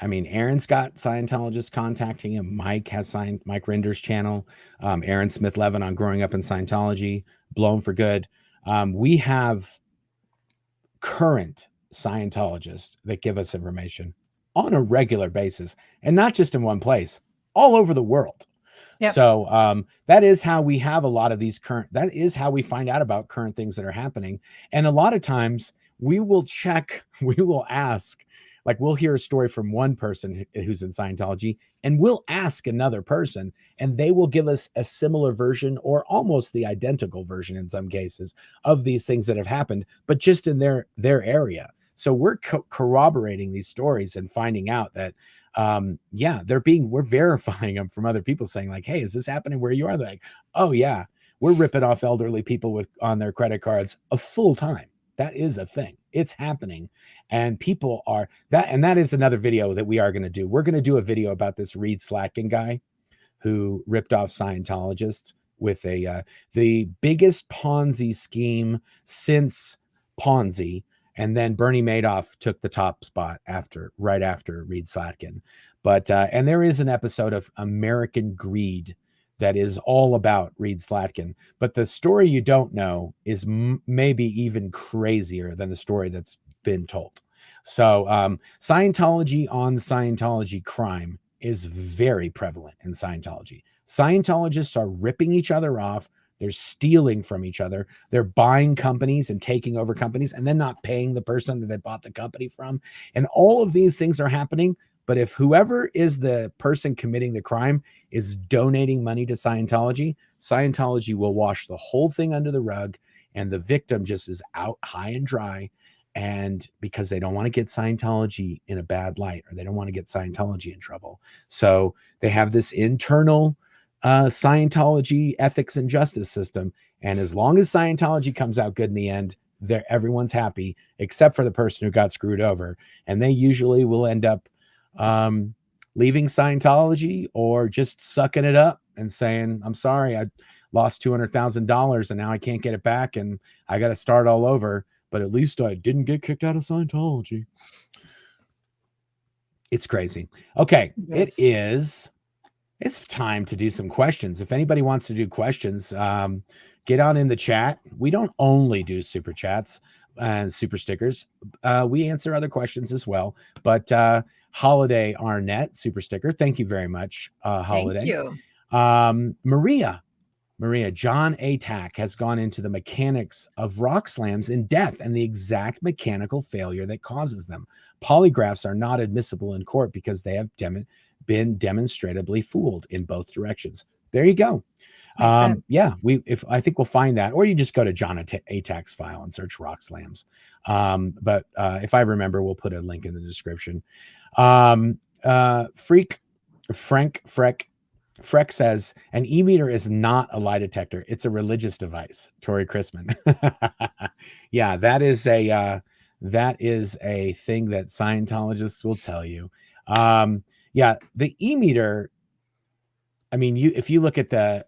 I mean, Aaron's got Scientologists contacting him. Mike has Mike Rinder's channel. Aaron Smith Levin on Growing Up in Scientology. Blown for Good. We have current Scientologists that give us information on a regular basis, and not just in one place, all over the world. Yep. So that is how we have a lot of these that is how we find out about current things that are happening. And a lot of times we will ask, like, we'll hear a story from one person who's in Scientology, and we'll ask another person, and they will give us a similar version or almost the identical version in some cases of these things that have happened, but just in their area. So we're corroborating these stories and finding out that, we're verifying them from other people saying, like, hey, is this happening where you are? They're like, oh yeah, we're ripping off elderly people on their credit cards a full time. That is a thing. It's happening. And people are that. And that is another video that we are going to do. We're going to do a video about this Reed Slatkin guy who ripped off Scientologists with the biggest Ponzi scheme since Ponzi. And then Bernie Madoff took the top spot right after Reed Slatkin. But and there is an episode of American Greed that is all about Reed Slatkin. But the story you don't know is maybe even crazier than the story that's been told. So Scientology on Scientology crime is very prevalent in Scientology. Scientologists are ripping each other off. They're stealing from each other. They're buying companies and taking over companies and then not paying the person that they bought the company from. And all of these things are happening. But if whoever is the person committing the crime is donating money to Scientology, Scientology will wash the whole thing under the rug, and the victim just is out high and dry. And because they don't want to get Scientology in a bad light, or they don't want to get Scientology in trouble. So they have this internal Scientology ethics and justice system. And as long as Scientology comes out good in the end, everyone's happy, except for the person who got screwed over. And they usually will end up leaving Scientology or just sucking it up and saying, I'm sorry, I lost $200,000 and now I can't get it back and I got to start all over. But at least I didn't get kicked out of Scientology. It's crazy. Okay. Yes. It's time to do some questions. If anybody wants to do questions, get on in the chat. We don't only do super chats and super stickers. We answer other questions as well. But Holiday Arnett, super sticker. Thank you very much, Holiday. Thank you. Maria, John Atack has gone into the mechanics of rock slams in death and the exact mechanical failure that causes them. Polygraphs are not admissible in court because they have been demonstrably fooled in both directions. There you go. Yeah, I think we'll find that, or you just go to John Atack's file and search rock slams. But if I remember, we'll put a link in the description. Freck says an e-meter is not a lie detector. It's a religious device. Tori Chrisman. Yeah, that is a thing that Scientologists will tell you. Yeah, the e-meter. I mean, if you look at the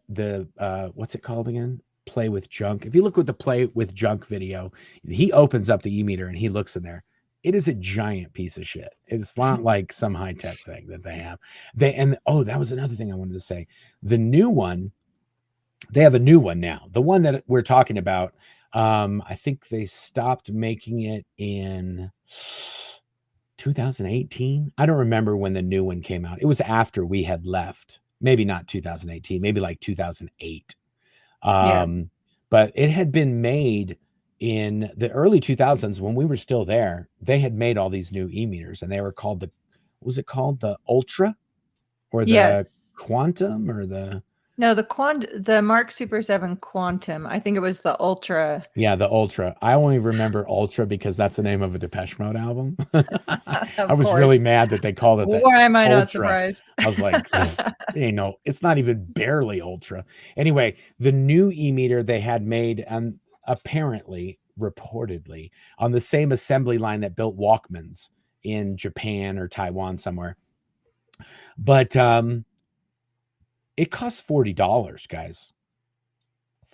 what's it called again? Play with Junk. If you look at the Play with Junk video, he opens up the e-meter and he looks in there. It is a giant piece of shit. It's not like some high-tech thing that they have. That was another thing I wanted to say. The new one, they have a new one now. The one that we're talking about, I think they stopped making it in 2018. I don't remember when the new one came out. It was after we had left. Maybe not 2018, maybe like 2008. But it had been made in the early 2000s when we were still there. They had made all these new e-meters, and they were called the Ultra or the Quantum or the the Mark Super 7 Quantum. I think it was the Ultra. Yeah, the Ultra. I only remember Ultra because that's the name of a Depeche Mode album. I was really mad that they called it that. Why am I not surprised? I was like, it's not even barely Ultra. Anyway, the new e-meter they had made, and apparently, reportedly, on the same assembly line that built Walkmans in Japan or Taiwan somewhere. But it costs $40, guys.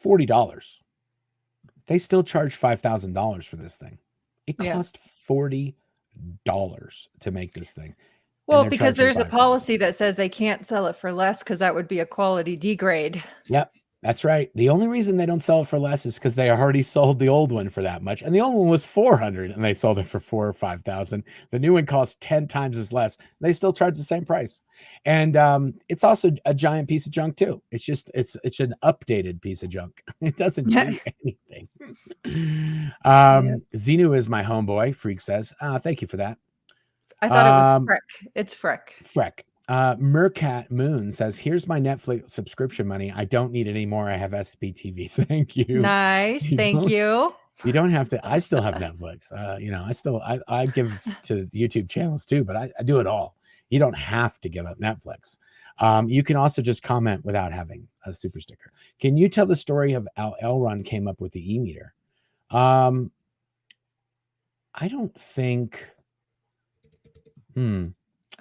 $40. They still charge $5,000 for this thing. It cost $40 to make this thing. Well, because there's a policy that says they can't sell it for less because that would be a quality degrade. Yep, that's right. The only reason they don't sell it for less is because they already sold the old one for that much. And the old one was $400 and they sold it for $4,000 or $5,000. The new one costs 10 times as less. They still charge the same price. And it's also a giant piece of junk too. It's an updated piece of junk. It doesn't do anything. Xenu is my homeboy, Freak says. Thank you for that. I thought it was Freck. It's Freck. Freck. Mercat Moon says, here's my Netflix subscription money. I don't need any more. I have SPTV. Thank you. Nice. Thank you. You don't have to. I still have Netflix. I give to YouTube channels too, but I do it all. You don't have to give up Netflix. You can also just comment without having a super sticker. Can you tell the story of how Elrond came up with the e-meter? I don't think.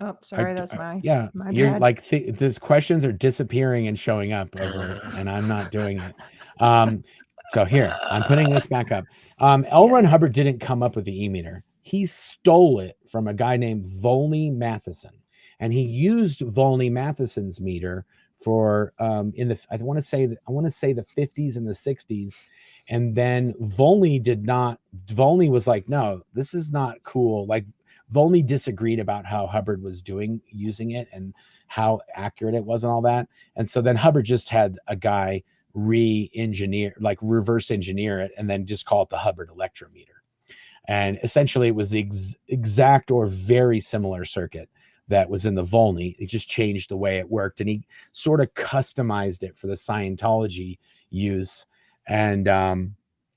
Oh, sorry, that's my you're bad. like these questions are disappearing and showing up over, and I'm not doing it. So here, I'm putting this back up. L. Ron Hubbard didn't come up with the e-meter. He stole it from a guy named Volney Matheson. And he used Volney Matheson's meter for in the I want to say the 50s and the 60s. And then Volney was like, no, this is not cool. Like Volney disagreed about how Hubbard was using it and how accurate it was and all that. And so then Hubbard just had a guy reverse engineer it and then just call it the Hubbard electrometer. And essentially it was the exact or very similar circuit that was in the Volney. It just changed the way it worked, and he sort of customized it for the Scientology use. And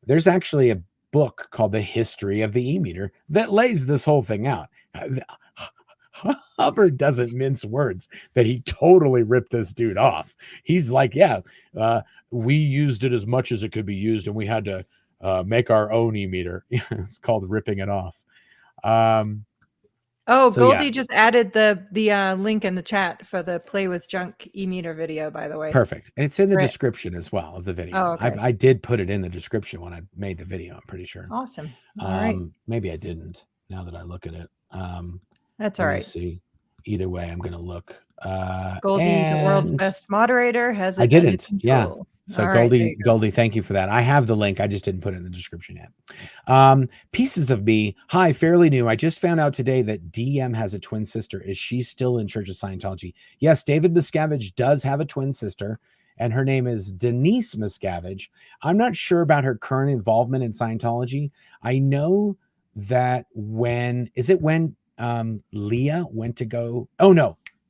there's actually a book called The History of the E-Meter that lays this whole thing out. Hubbard doesn't mince words that he totally ripped this dude off. He's like, we used it as much as it could be used, and we had to make our own e-meter. It's called ripping it off. Goldie just added the link in the chat for the Play with Junk e-meter video, by the way. Perfect. And it's in the description as well of the video. Oh, okay. I did put it in the description when I made the video, I'm pretty sure. Awesome. All right. Maybe I didn't, now that I look at it. That's all right. See. Either way, I'm going to look. Goldie, the world's best moderator, has it. I didn't. Yeah. So all Goldie, thank you for that. I have the link. I just didn't put it in the description yet. Pieces of Me. Hi, fairly new. I just found out today that DM has a twin sister. Is she still in Church of Scientology? Yes, David Miscavige does have a twin sister, and her name is Denise Miscavige. I'm not sure about her current involvement in Scientology. I know that when Leah went to go,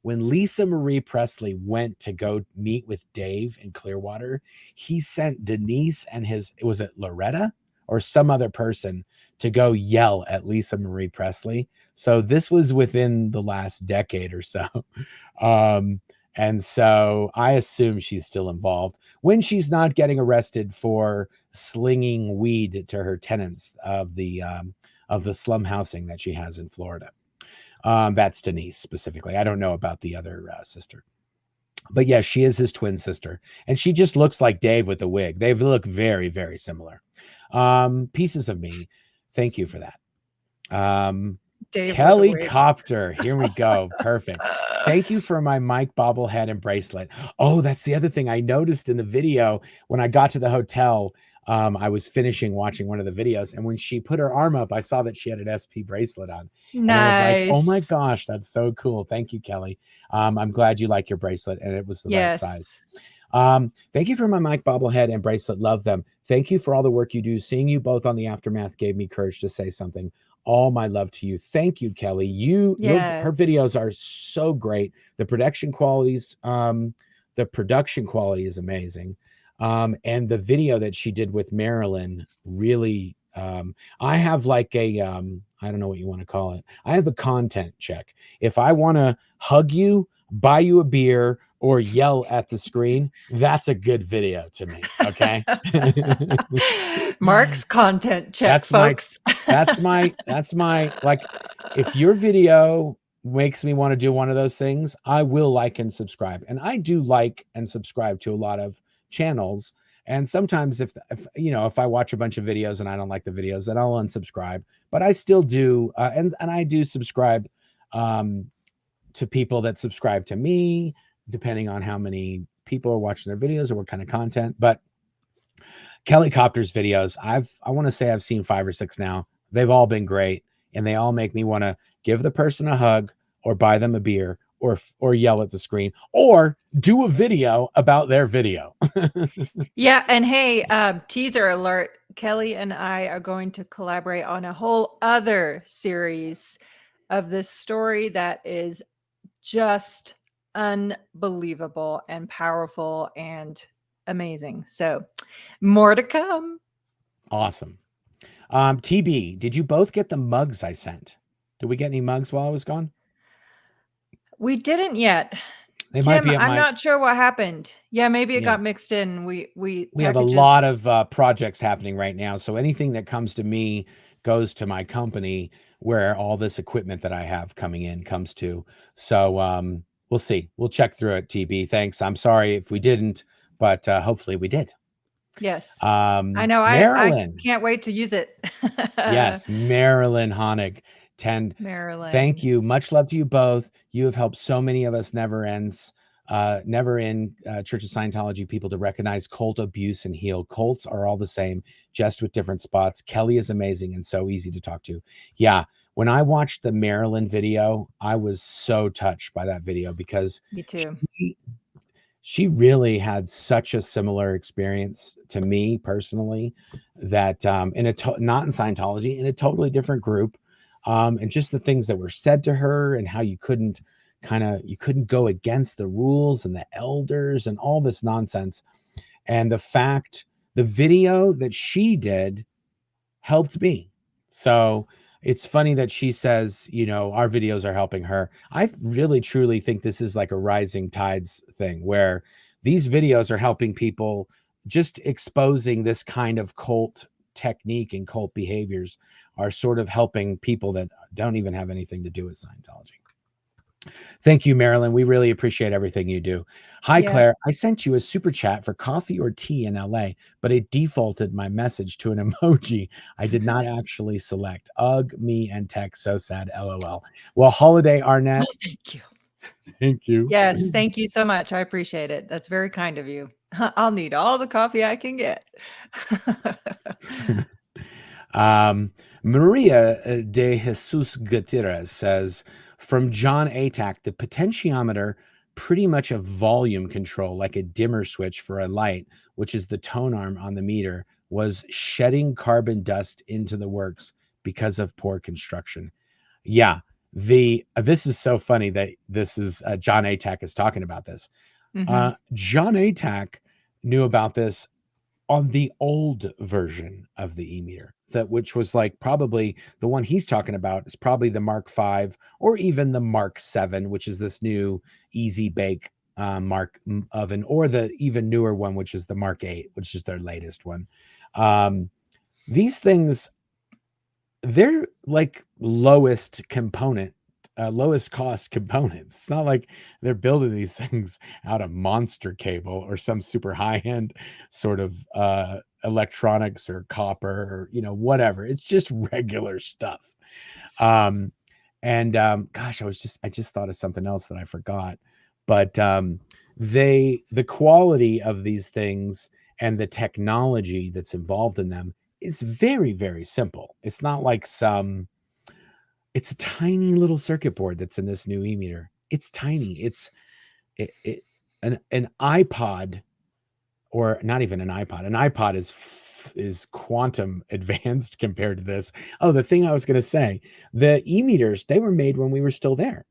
when Lisa Marie Presley went to go meet with Dave in Clearwater, he sent Denise and was it Loretta or some other person to go yell at Lisa Marie Presley. So this was within the last decade or so. And so I assume she's still involved when she's not getting arrested for slinging weed to her tenants of the slum housing that she has in Florida. That's Denise specifically. I don't know about the other sister, but yeah, she is his twin sister, and she just looks like Dave with the wig. They look very, very similar. Pieces of Me. Thank you for that. Kelly Copter. Here we go. Perfect. Thank you for my mic bobblehead and bracelet. Oh, that's the other thing I noticed in the video when I got to the hotel. I was finishing watching one of the videos, and when she put her arm up, I saw that she had an SP bracelet on. Nice. And I was like, oh my gosh, that's so cool. Thank you, Kelly. I'm glad you like your bracelet, and it was the right size. Thank you for my mic bobblehead and bracelet. Love them. Thank you for all the work you do. Seeing you both on the Aftermath gave me courage to say something. All my love to you. Thank you, Kelly. Her videos are so great. The production quality is amazing. And the video that she did with Marilyn really, I have like a, I don't know what you want to call it. I have a content check. If I want to hug you, buy you a beer, or yell at the screen, that's a good video to me. Okay. Mark's content check, folks. That's my, like, if your video makes me want to do one of those things, I will like and subscribe. And I do like and subscribe to a lot of channels. And sometimes if I watch a bunch of videos and I don't like the videos, then I'll unsubscribe, but I still do. And I do subscribe to people that subscribe to me, depending on how many people are watching their videos or what kind of content. But Kelly Copter's videos, I want to say I've seen 5 or 6 now. They've all been great, and they all make me want to give the person a hug or buy them a beer or yell at the screen or do a video about their video. Yeah. And hey, teaser alert, Kelly and I are going to collaborate on a whole other series of this story that is just unbelievable and powerful and amazing. So more to come. Awesome. TB, did you both get the mugs I sent? Did we get any mugs while I was gone? We didn't yet. They Tim, might be. I'm not sure what happened. Yeah, maybe it got mixed in. We have a lot of projects happening right now. So anything that comes to me goes to my company, where all this equipment that I have coming in comes to. So we'll see. We'll check through it, TB. Thanks. I'm sorry if we didn't, but hopefully we did. Yes. I know. I Marilyn. can't wait to use it. Yes, Marilyn Honig. Thank Marilyn. you. Much love to you both. You have helped so many of us never in Church of Scientology people to recognize cult abuse and heal. Cults are all the same, just with different spots. Kelly is amazing and so easy to talk to. Yeah. When I watched the Marilyn video, I was so touched by that video because Me too. she really had such a similar experience to me personally, that not in Scientology, in a totally different group, and just the things that were said to her and how you couldn't go against the rules and the elders and all this nonsense. And the video that she did helped me. So it's funny that she says, our videos are helping her. I really truly think this is like a rising tides thing where these videos are helping people, just exposing this kind of cult technique and cult behaviors are sort of helping people that don't even have anything to do with Scientology. Thank you, Marilyn. We really appreciate everything you do. Hi, Yes. Claire. I sent you a super chat for coffee or tea in LA, but it defaulted my message to an emoji I did not actually select. Ugh, me and tech. So sad. LOL. Well, Holiday Arnett. Thank you. Thank you. Yes. Thank you so much. I appreciate it. That's very kind of you. I'll need all the coffee I can get. Maria de Jesus Gutierrez says, from John Atack, the potentiometer, pretty much a volume control, like a dimmer switch for a light, which is the tone arm on the meter, was shedding carbon dust into the works because of poor construction. Yeah. This is so funny that this is John Atack is talking about this. John Atack knew about this on the old version of the e-meter, which was like probably the one he's talking about is probably the Mark V or even the Mark VII, which is this new easy bake Mark oven, or the even newer one, which is the Mark VIII, which is their latest one. These things, they're like lowest cost components. It's not like they're building these things out of monster cable or some super high-end sort of electronics or copper or whatever. It's just regular stuff. Gosh, I just thought of something else that I forgot. But the quality of these things and the technology that's involved in them is very, very simple. It's not like it's a tiny little circuit board that's in this new e-meter. It's tiny. It's an iPod, or not even an iPod. An iPod is quantum advanced compared to this. Oh, the thing I was going to say, the e-meters, they were made when we were still there.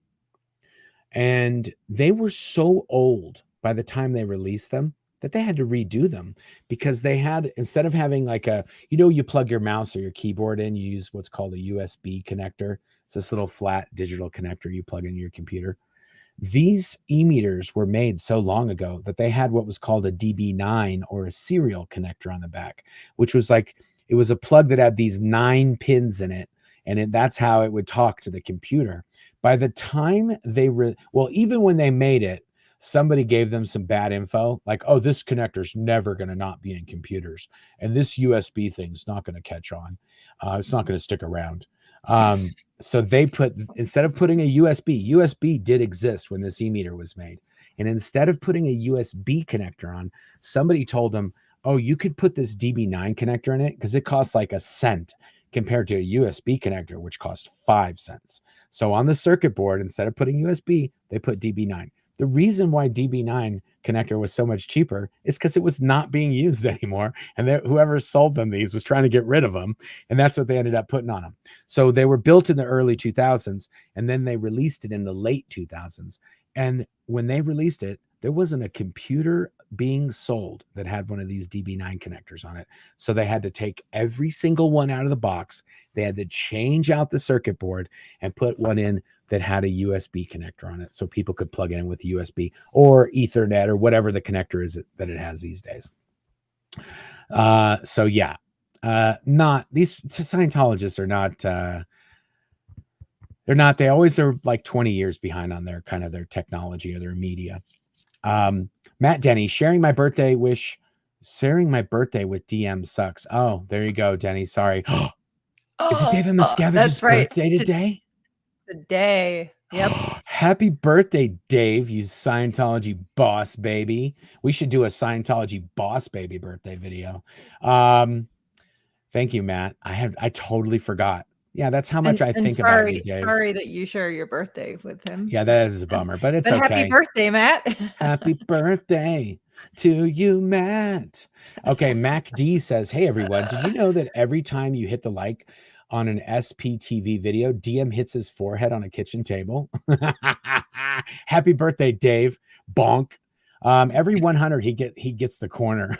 And they were so old by the time they released them that they had to redo them, because they had, instead of having like you plug your mouse or your keyboard in, you use what's called a USB connector. It's this little flat digital connector you plug into your computer. These e-meters were made so long ago that they had what was called a DB9, or a serial connector on the back, which was like, it was a plug that had these 9 pins in it. And that's how it would talk to the computer. By the time even when they made it, somebody gave them some bad info, like, oh, this connector's never going to not be in computers, and this USB thing's not going to catch on. It's not going to stick around. So they instead of putting a USB did exist when this e-meter was made. And instead of putting a USB connector on, somebody told them, oh, you could put this DB9 connector in it because it costs like a cent compared to a USB connector, which costs 5 cents. So on the circuit board, instead of putting USB, they put DB9. The reason why DB9 connector was so much cheaper is because it was not being used anymore. And whoever sold them these was trying to get rid of them. And that's what they ended up putting on them. So they were built in the early 2000s, and then they released it in the late 2000s. And when they released it, there wasn't a computer being sold that had one of these DB9 connectors on it. So they had to take every single one out of the box. They had to change out the circuit board and put one in that had a USB connector on it, so people could plug it in with USB or Ethernet or whatever the connector is that it has these days. So yeah, not these Scientologists are not. They're not. They always are like 20 years behind on their technology or their media. Matt Denny, sharing my birthday wish Sharing my birthday with DM sucks. Oh, there you go, Denny. Sorry. Is it David Miscavige's That's right. birthday today? Today. Yep. Happy birthday, Dave, you Scientology boss baby. We should do a Scientology boss baby birthday video. Thank you, Matt. I totally forgot. Yeah, that's how much I And think about you, Dave. sorry that you share your birthday with him. Yeah, that is a bummer, but it's But okay. happy birthday, Matt. Happy birthday to you, Matt. Okay, Mac D says, hey, everyone, did you know that every time you hit the like on an SPTV video, DM hits his forehead on a kitchen table? Happy birthday, Dave. Bonk. Every 100, he gets the corner.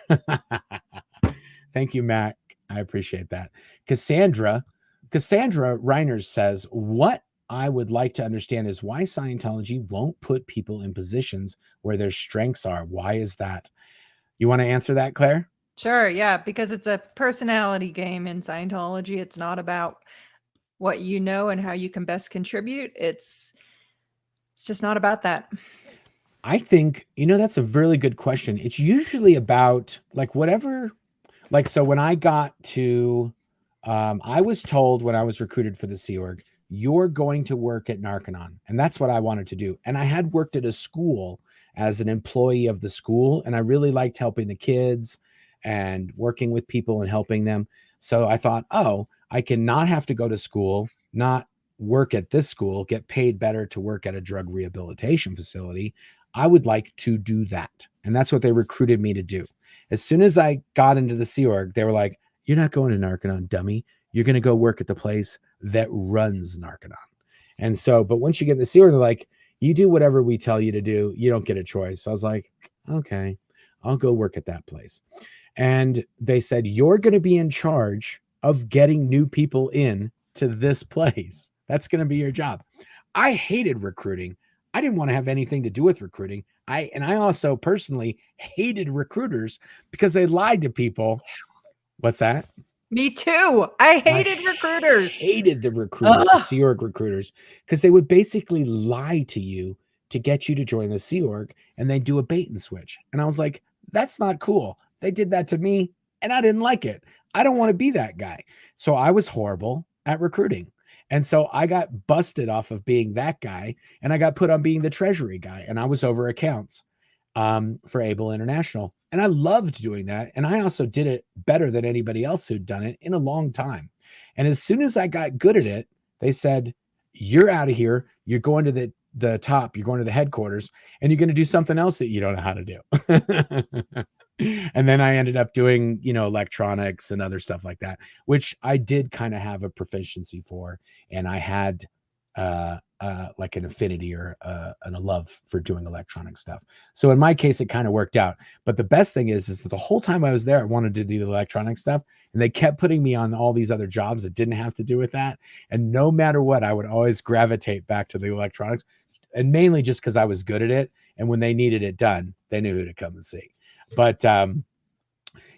Thank you, Mac. I appreciate that. Cassandra Reiners says, what I would like to understand is why Scientology won't put people in positions where their strengths are. Why is that? You want to answer that, Claire? Sure, yeah, because it's a personality game in Scientology. It's not about what you know and how you can best contribute. It's just not about that. I think, that's a really good question. It's usually about like whatever, like, so when I got to, I was told when I was recruited for the Sea Org, you're going to work at Narconon. And that's what I wanted to do. And I had worked at a school as an employee of the school, and I really liked helping the kids and working with people and helping them. So I thought, oh, I can not have to go to school, not work at this school, get paid better to work at a drug rehabilitation facility. I would like to do that. And that's what they recruited me to do. As soon as I got into the Sea Org, they were like, you're not going to Narconon, dummy. You're going to go work at the place that runs Narconon. And so, but once you get in the Sea Org, they're like, you do whatever we tell you to do. You don't get a choice. So I was like, okay, I'll go work at that place. And they said, you're going to be in charge of getting new people in to this place. That's going to be your job. I hated recruiting. I didn't want to have anything to do with recruiting. I also personally hated recruiters because they lied to people. What's that? Me too. I hated recruiters. Hated the recruiters, the Sea Org recruiters, because they would basically lie to you to get you to join the Sea Org, and they do a bait and switch. And I was like, that's not cool. They did that to me, and I didn't like it. I don't want to be that guy. So I was horrible at recruiting. And so I got busted off of being that guy, and I got put on being the treasury guy, and I was over accounts for Able International. And I loved doing that. And I also did it better than anybody else who'd done it in a long time. And as soon as I got good at it, they said, you're out of here. You're going to the top. You're going to the headquarters, and you're going to do something else that you don't know how to do. And then I ended up doing, electronics and other stuff like that, which I did kind of have a proficiency for. And I had like an affinity or and a love for doing electronic stuff. So in my case, it kind of worked out. But the best thing is that the whole time I was there, I wanted to do the electronic stuff, and they kept putting me on all these other jobs that didn't have to do with that. And no matter what, I would always gravitate back to the electronics, and mainly just because I was good at it. And when they needed it done, they knew who to come and see. But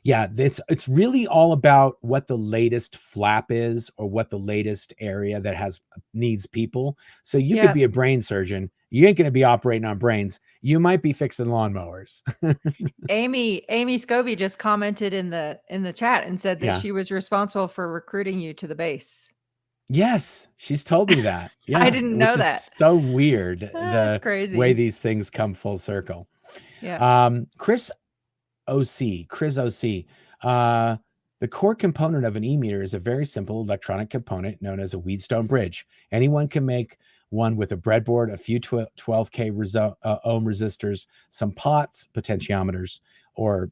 yeah, it's really all about what the latest flap is, or what the latest area that needs people. So you could be a brain surgeon. You ain't going to be operating on brains. You might be fixing lawnmowers. Amy Scobie just commented in the chat and said that she was responsible for recruiting you to the base. Yes, she's told me that. Yeah, I didn't know that. So weird. That's crazy. Way these things come full circle. Yeah. Chris OC. The core component of an e-meter is a very simple electronic component known as a Wheatstone bridge. Anyone can make one with a breadboard, a few 12K ohm resistors, some pots, potentiometers, or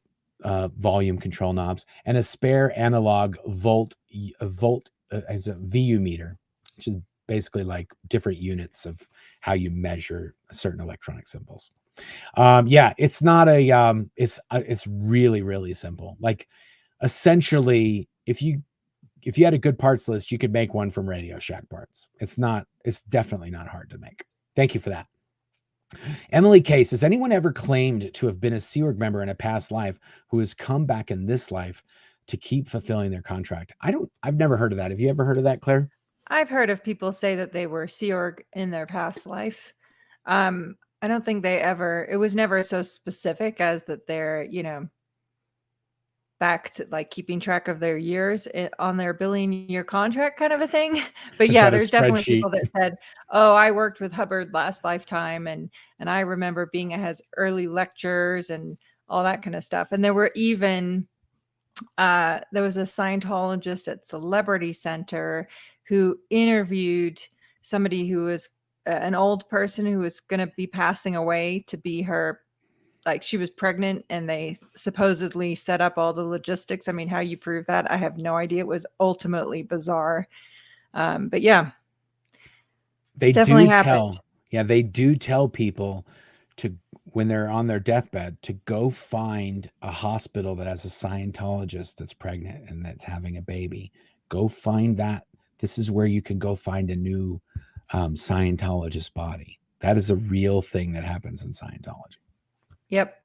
volume control knobs, and a spare analog volt as a VU meter, which is basically like different units of how you measure certain electronic symbols. Yeah, it's not a it's really, really simple. Like, essentially, if you had a good parts list, you could make one from Radio Shack parts. It's definitely not hard to make. Thank you for that. Emily Case, has anyone ever claimed to have been a Sea Org member in a past life who has come back in this life to keep fulfilling their contract? I've never heard of that. Have you ever heard of that, Claire? I've heard of people say that they were Sea Org in their past life. I don't think it was never so specific as that they're, back to like keeping track of their years on their billion-year contract kind of a thing. But I've yeah, got a there's definitely spreadsheet. people that said, "Oh, I worked with Hubbard last lifetime, and I remember being at his early lectures and all that kind of stuff." And there were even there was a Scientologist at Celebrity Center who interviewed somebody who was an old person who was going to be passing away to be her, like she was pregnant, and they supposedly set up all the logistics. I mean, how you prove that, I have no idea. It was ultimately bizarre. But yeah, They definitely do happened. they do tell people to, when they're on their deathbed, to go find a hospital that has a Scientologist that's pregnant and that's having a baby. Go find that. This is where you can go find a new Scientologist body. That is a real thing that happens in Scientology. Yep.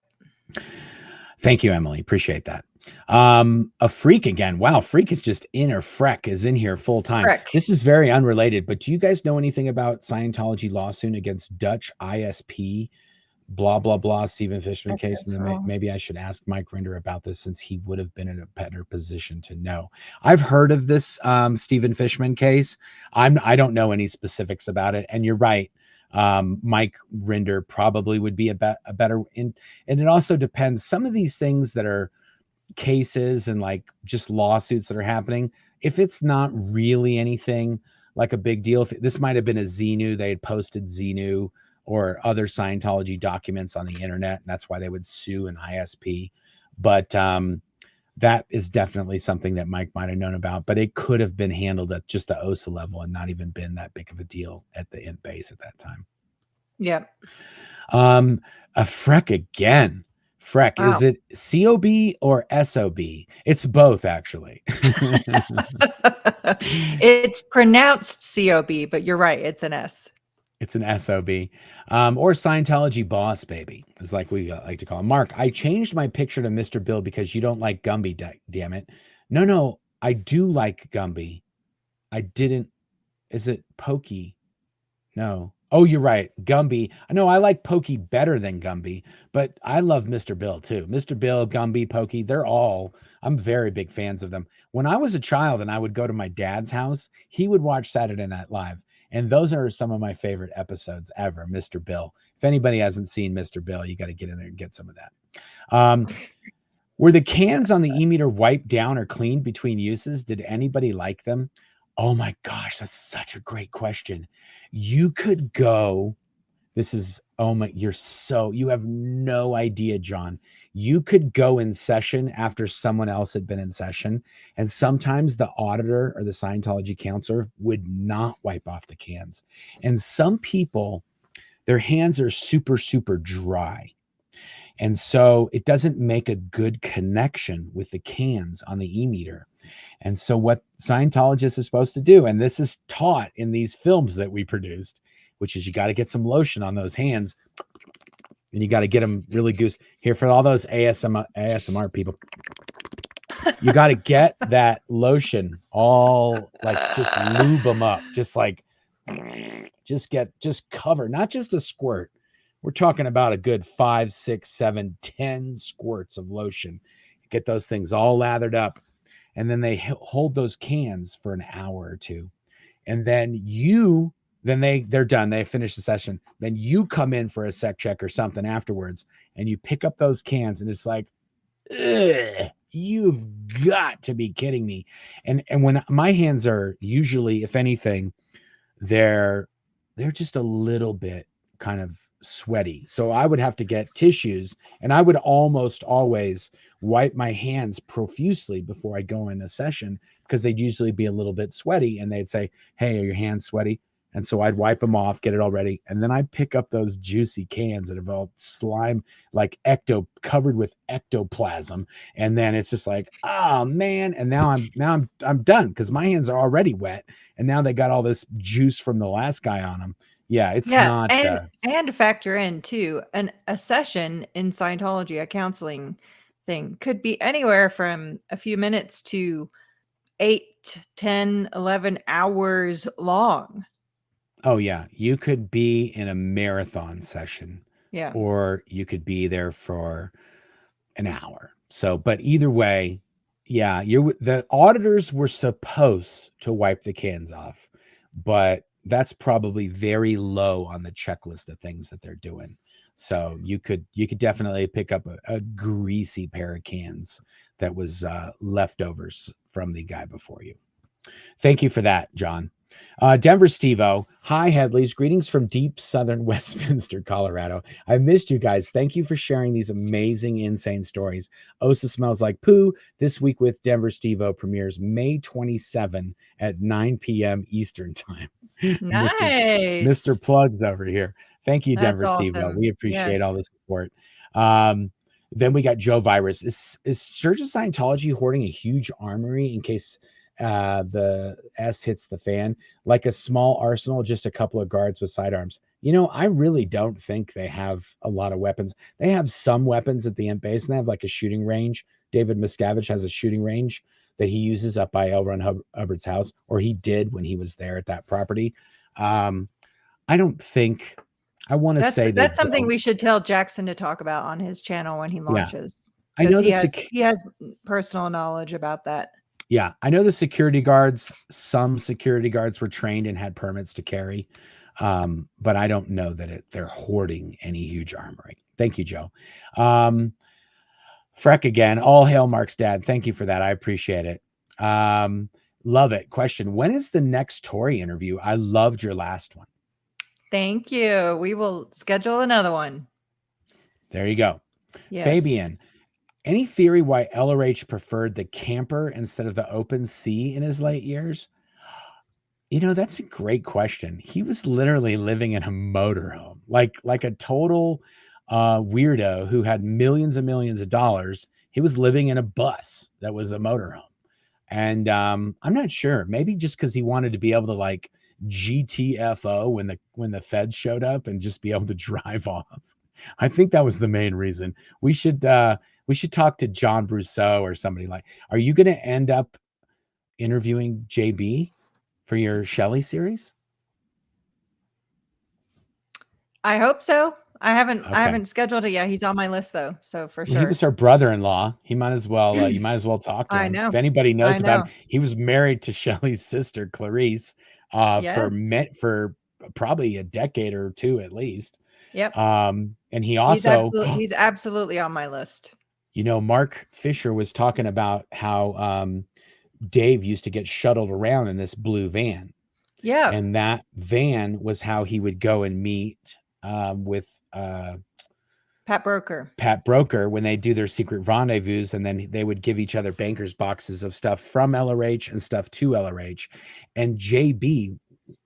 Thank you, Emily. Appreciate that. A freak again. Wow, freak is just in, or freck is in here full time. Frick. This is very unrelated, but do you guys know anything about Scientology lawsuit against Dutch ISP? Blah blah blah. Stephen Fishman case, and then maybe I should ask Mike Rinder about this, since he would have been in a better position to know. I've heard of this Stephen Fishman case. I don't know any specifics about it, and you're right. Mike Rinder probably would be a better in, and it also depends. Some of these things that are cases and like just lawsuits that are happening, if it's not really anything like a big deal, if this might have been a Xenu, they had posted Xenu or other Scientology documents on the internet, and that's why they would sue an ISP. But that is definitely something that Mike might have known about, but it could have been handled at just the OSA level and not even been that big of a deal at the int base at that time. Yep. A freck again. Freck. Wow. Is it COB or SOB? It's both, actually. It's pronounced COB, but you're right. It's an S. It's an SOB. Or Scientology boss baby, is like we like to call him. Mark, I changed my picture to Mr. Bill because you don't like Gumby, damn it. No, I do like Gumby. I didn't. Is it Pokey? No. Oh, you're right. Gumby. I know I like Pokey better than Gumby, but I love Mr. Bill too. Mr. Bill, Gumby, Pokey, I'm very big fans of them. When I was a child and I would go to my dad's house, he would watch Saturday Night Live. And those are some of my favorite episodes ever, Mr. Bill. If anybody hasn't seen Mr. Bill, you got to get in there and get some of that. Were the cans on the e-meter wiped down or cleaned between uses? Did anybody like them? Oh my gosh, that's such a great question. You could go, you have no idea, John. You could go in session after someone else had been in session, and sometimes the auditor or the Scientology counselor would not wipe off the cans. And some people, their hands are super, super dry. And so it doesn't make a good connection with the cans on the e-meter. And so what Scientologists are supposed to do, and this is taught in these films that we produced, which is you got to get some lotion on those hands, and you got to get them really goose. Here, for all those ASMR people, you got to get that lotion all, like, just lube them up, just cover, not just a squirt. We're talking about a good 5, 6, 7, 10 squirts of lotion. Get those things all lathered up. And then they hold those cans for an hour or two. And then they're done. They finish the session. Then you come in for a sec check or something afterwards, and you pick up those cans, and it's like, ugh, you've got to be kidding me. And when my hands are usually, if anything, they're just a little bit kind of sweaty. So I would have to get tissues, and I would almost always wipe my hands profusely before I go in a session, because they'd usually be a little bit sweaty, and they'd say, "Hey, are your hands sweaty?" And so I'd wipe them off, get it all ready, and then I'd pick up those juicy cans that have all slime, like covered with ectoplasm, and then it's just like, oh man! And now I'm done, because my hands are already wet, and now they got all this juice from the last guy on them. Yeah, it's not. And factor in too, a session in Scientology, a counseling thing, could be anywhere from a few minutes to 8, 10, 11 hours long. Oh yeah, you could be in a marathon session, yeah, or you could be there for an hour. So, but either way, Yeah, the auditors were supposed to wipe the cans off, but that's probably very low on the checklist of things that they're doing. So you could definitely pick up a greasy pair of cans that was leftovers from the guy before you. Thank you for that, John. Denver Stevo. Hi, Headleys. Greetings from deep southern Westminster, Colorado. I missed you guys. Thank you for sharing these amazing, insane stories. Osa Smells Like Poo this week with Denver Stevo premieres May 27 at 9 p.m. Eastern Time. Mr. Plugs over here. Thank you, That's Denver Stevo. awesome. We appreciate Yes. all the support. Then we got Joe Virus. Is Church of Scientology hoarding a huge armory in case the S hits the fan, like a small arsenal, just a couple of guards with sidearms? You know, I really don't think they have a lot of weapons. They have some weapons at the end base, and they have like a shooting range. David Miscavige has a shooting range that he uses up by L. Ron Hubbard's house, or he did when he was there at that property. I don't think, I want to say that's something we should tell Jackson to talk about on his channel when he launches. I know he has personal knowledge about that. Yeah, I know the security guards, some security guards were trained and had permits to carry, but I don't know that they're hoarding any huge armory. Thank you, Joe. Freck again, all hail Mark's dad. Thank you for that. I appreciate it. Love it. Question, when is the next Tori interview? I loved your last one. Thank you. We will schedule another one. There you go. Yes. Fabian, any theory why LRH preferred the camper instead of the open sea in his late years? You know, that's a great question. He was literally living in a motorhome, like a total weirdo who had millions and millions of dollars. He was living in a bus that was a motorhome. And I'm not sure, maybe just because he wanted to be able to like GTFO when the feds showed up and just be able to drive off. I think that was the main reason. We should talk to John Brousseau or somebody like, are you going to end up interviewing JB for your Shelley series? I hope so. I haven't scheduled it yet. He's on my list though. So for sure. He was our brother-in-law. He might as well, you might as well talk to him. I know. If anybody knows about him, he was married to Shelley's sister, Clarice, for probably a decade or two at least. Yep. And he also he's absolutely on my list. You know, Mark Fisher was talking about how Dave used to get shuttled around in this blue van. Yeah. And that van was how he would go and meet with Pat Broker when they do their secret rendezvous, and then they would give each other bankers boxes of stuff from LRH and stuff to LRH. And JB,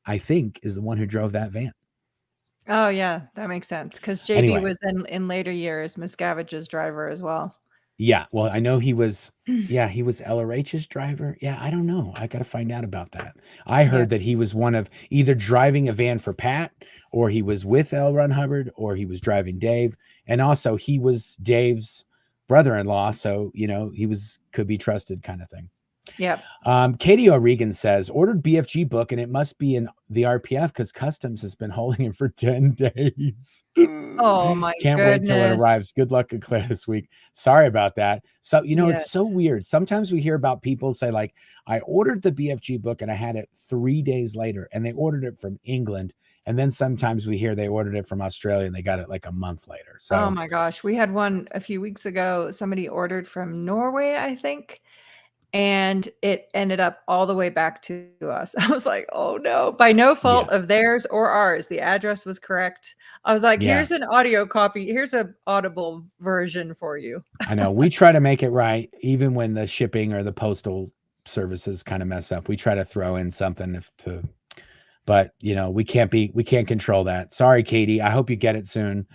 I think, is the one who drove that van. Oh yeah, that makes sense, because JB was in later years Miscavige's driver as well. Yeah, well, I know he was LRH's driver. Yeah, I don't know. I got to find out about that. I heard that he was one of either driving a van for Pat, or he was with L. Ron Hubbard, or he was driving Dave. And also he was Dave's brother-in-law. So, you know, he could be trusted kind of thing. Yep. Katie O'Regan says, ordered BFG book, and it must be in the RPF because Customs has been holding it for 10 days. Oh my Can't wait till it arrives. Good luck at Claire this week. Sorry about that. So, you know, it's so weird. Sometimes we hear about people say like, I ordered the BFG book and I had it 3 days later, and they ordered it from England. And then sometimes we hear they ordered it from Australia and they got it like a month later. So, oh my gosh, we had one a few weeks ago. Somebody ordered from Norway, I think. And it ended up all the way back to us. I was like, oh no, by no fault of theirs or ours. The address was correct. I was like, here's an audio copy. Here's an audible version for you. I know. We try to make it right. Even when the shipping or the postal services kind of mess up, we try to throw in something but you know, we can't control that. Sorry, Katie. I hope you get it soon.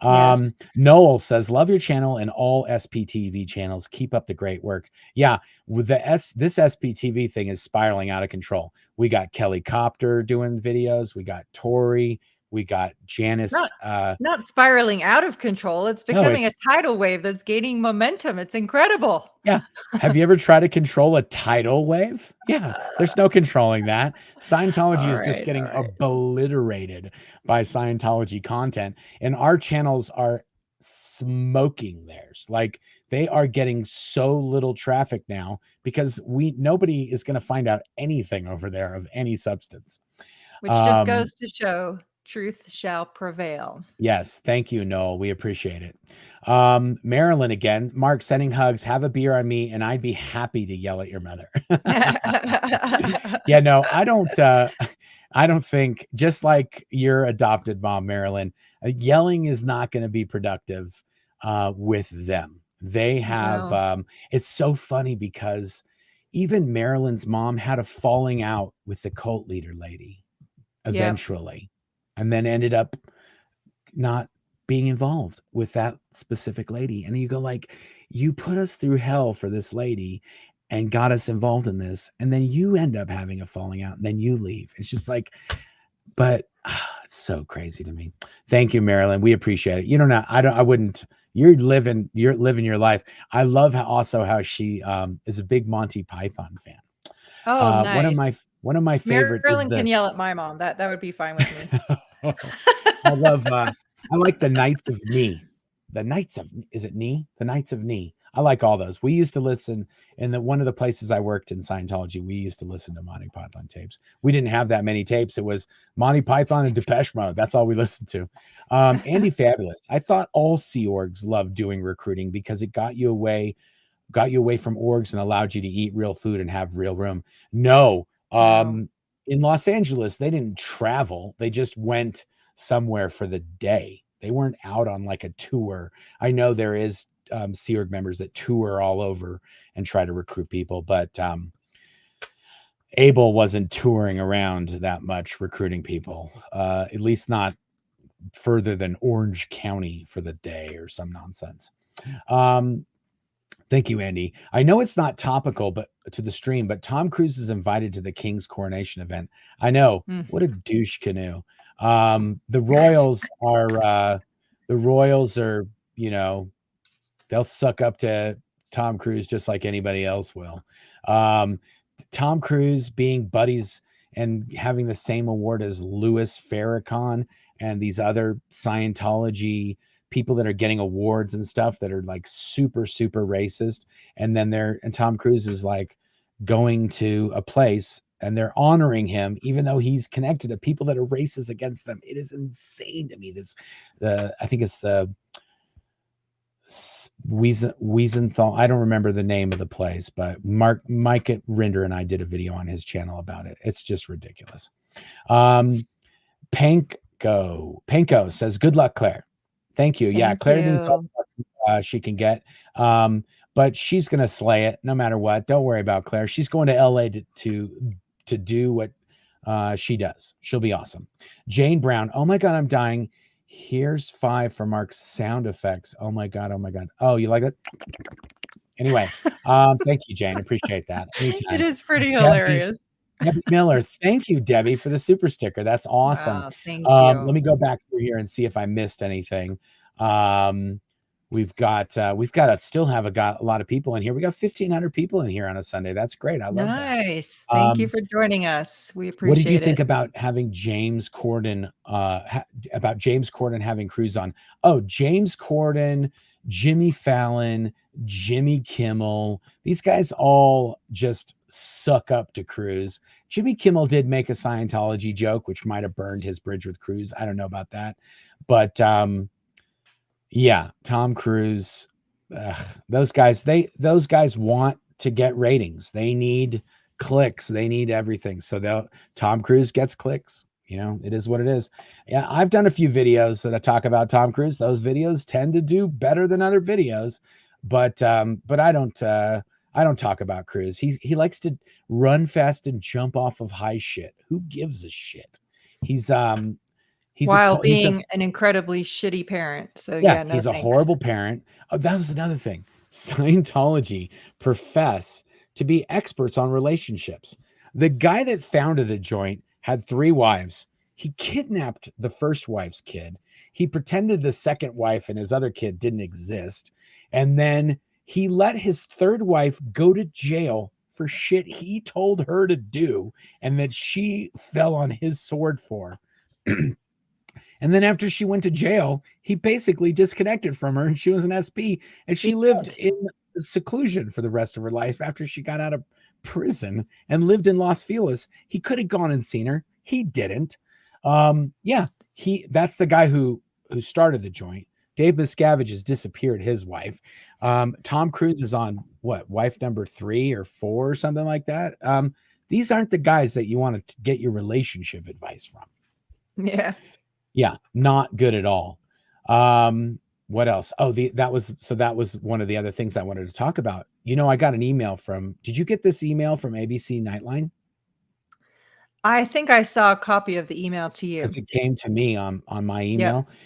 Noel says, love your channel and all SPTV channels. Keep up the great work. Yeah, with this SPTV thing is spiraling out of control. We got Kelly Copter doing videos. We got Tori. We got Janice. Not spiraling out of control. It's becoming a tidal wave that's gaining momentum. It's incredible. Yeah. Have you ever tried to control a tidal wave? Yeah. There's no controlling that. Scientology is just getting obliterated by Scientology content. And our channels are smoking theirs. Like they are getting so little traffic now because nobody is going to find out anything over there of any substance. Which just goes to show truth shall prevail. Yes, thank you, Noel. We appreciate it. Marilyn again. Mark, sending hugs. Have a beer on me, and I'd be happy to yell at your mother. Yeah, no, I don't. I don't think, just like your adopted mom, Marilyn, yelling is not going to be productive with them. They have. No. It's so funny because even Marilyn's mom had a falling out with the cult leader lady eventually, and then ended up not being involved with that specific lady. And you go like, you put us through hell for this lady and got us involved in this, and then you end up having a falling out and then you leave. It's just like, but it's so crazy to me. Thank you, Marilyn. We appreciate it. You don't know, I wouldn't. You're living your life. I love how she is a big Monty Python fan. Oh, nice. One of my favorite Marilyn can yell at my mom. That would be fine with me. I like the Knights of Knee. The Knights of, is it Knee? The Knights of Knee. I like all those. We used to listen in one of the places I worked in Scientology. We used to listen to Monty Python tapes. We didn't have that many tapes. It was Monty Python and Depeche Mode. That's all we listened to. Andy Fabulous. I thought all Sea Orgs loved doing recruiting because it got you away from orgs and allowed you to eat real food and have real room. No. In Los Angeles, they didn't travel. They just went somewhere for the day. They weren't out on like a tour. I know there is Sea Org members that tour all over and try to recruit people, but Abel wasn't touring around that much recruiting people, at least not further than Orange County for the day or some nonsense. Thank you, Andy. I know it's not topical, but to the stream, but Tom Cruise is invited to the King's coronation event. I know. What a douche canoe. The Royals are, you know, they'll suck up to Tom Cruise just like anybody else will. Tom Cruise being buddies and having the same award as Louis Farrakhan and these other Scientology people that are getting awards and stuff that are like super, super racist. And then Tom Cruise is like going to a place and they're honoring him, even though he's connected to people that are racist against them. It is insane to me. I think it's the Wiesenthal. I don't remember the name of the place, but Mike Rinder and I did a video on his channel about it. It's just ridiculous. Panko says, good luck, Claire. Thank you. Yeah, Claire needs all the luck she can get. But she's going to slay it no matter what. Don't worry about Claire. She's going to LA to do what she does. She'll be awesome. Jane Brown. Oh my God, I'm dying. Here's 5 for Mark's sound effects. Oh my God. Oh my God. Oh, you like it? Anyway, thank you, Jane. Appreciate that. Anytime. It is pretty hilarious. Debbie Miller. Thank you, Debbie, for the super sticker. That's awesome. Wow, thank you. Let me go back through here and see if I missed anything. We've got to still have a lot of people in here. We got 1,500 people in here on a Sunday. That's great. I love that. Nice. Thank you for joining us. We appreciate it. What did you think about having James Corden, having Cruise on? Oh, James Corden, Jimmy Fallon, Jimmy Kimmel. These guys all just suck up to Cruise. Jimmy Kimmel did make a Scientology joke, which might have burned his bridge with Cruise. I don't know about that. But yeah, Tom Cruise, those guys want to get ratings. They need clicks. They need everything. So Tom Cruise gets clicks. You know, it is what it is. Yeah, I've done a few videos that I talk about Tom Cruise. Those videos tend to do better than other videos, but I don't talk about Cruise. He likes to run fast and jump off of high shit. Who gives a shit? He's while being an incredibly shitty parent. So yeah, no, he's a horrible parent. Oh, that was another thing. Scientology profess to be experts on relationships. The guy that founded the joint had 3 wives. He kidnapped the first wife's kid. He pretended the second wife and his other kid didn't exist. And then he let his third wife go to jail for shit he told her to do and that she fell on his sword for. And then after she went to jail, he basically disconnected from her, and she was an SP, and she lived in seclusion for the rest of her life after she got out of prison and lived in Los Feliz. He could have gone and seen her. He didn't. Yeah, that's the guy who started the joint. Dave Miscavige has disappeared his wife. Tom Cruise is on what, wife number 3 or 4 or something like that. These aren't the guys that you want to get your relationship advice from. Yeah. Yeah, not good at all. What else? Oh, that was one of the other things I wanted to talk about. I got an email did you get this email from ABC Nightline? I think I saw a copy of the email to you. Because it came to me on my email. Yep.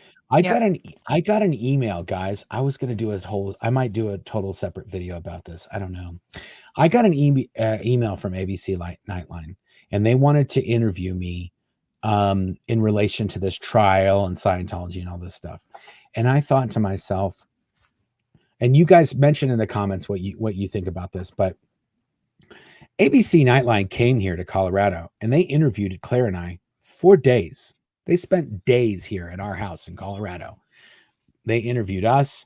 I got an email, guys. I might do a total separate video about this. I don't know. I got an email from ABC Nightline, and they wanted to interview me in relation to this trial and Scientology and all this stuff. And I thought to myself, and you guys mentioned in the comments what you think about this, but ABC Nightline came here to Colorado and they interviewed Claire and I for days. They spent days here at our house in Colorado. They interviewed us.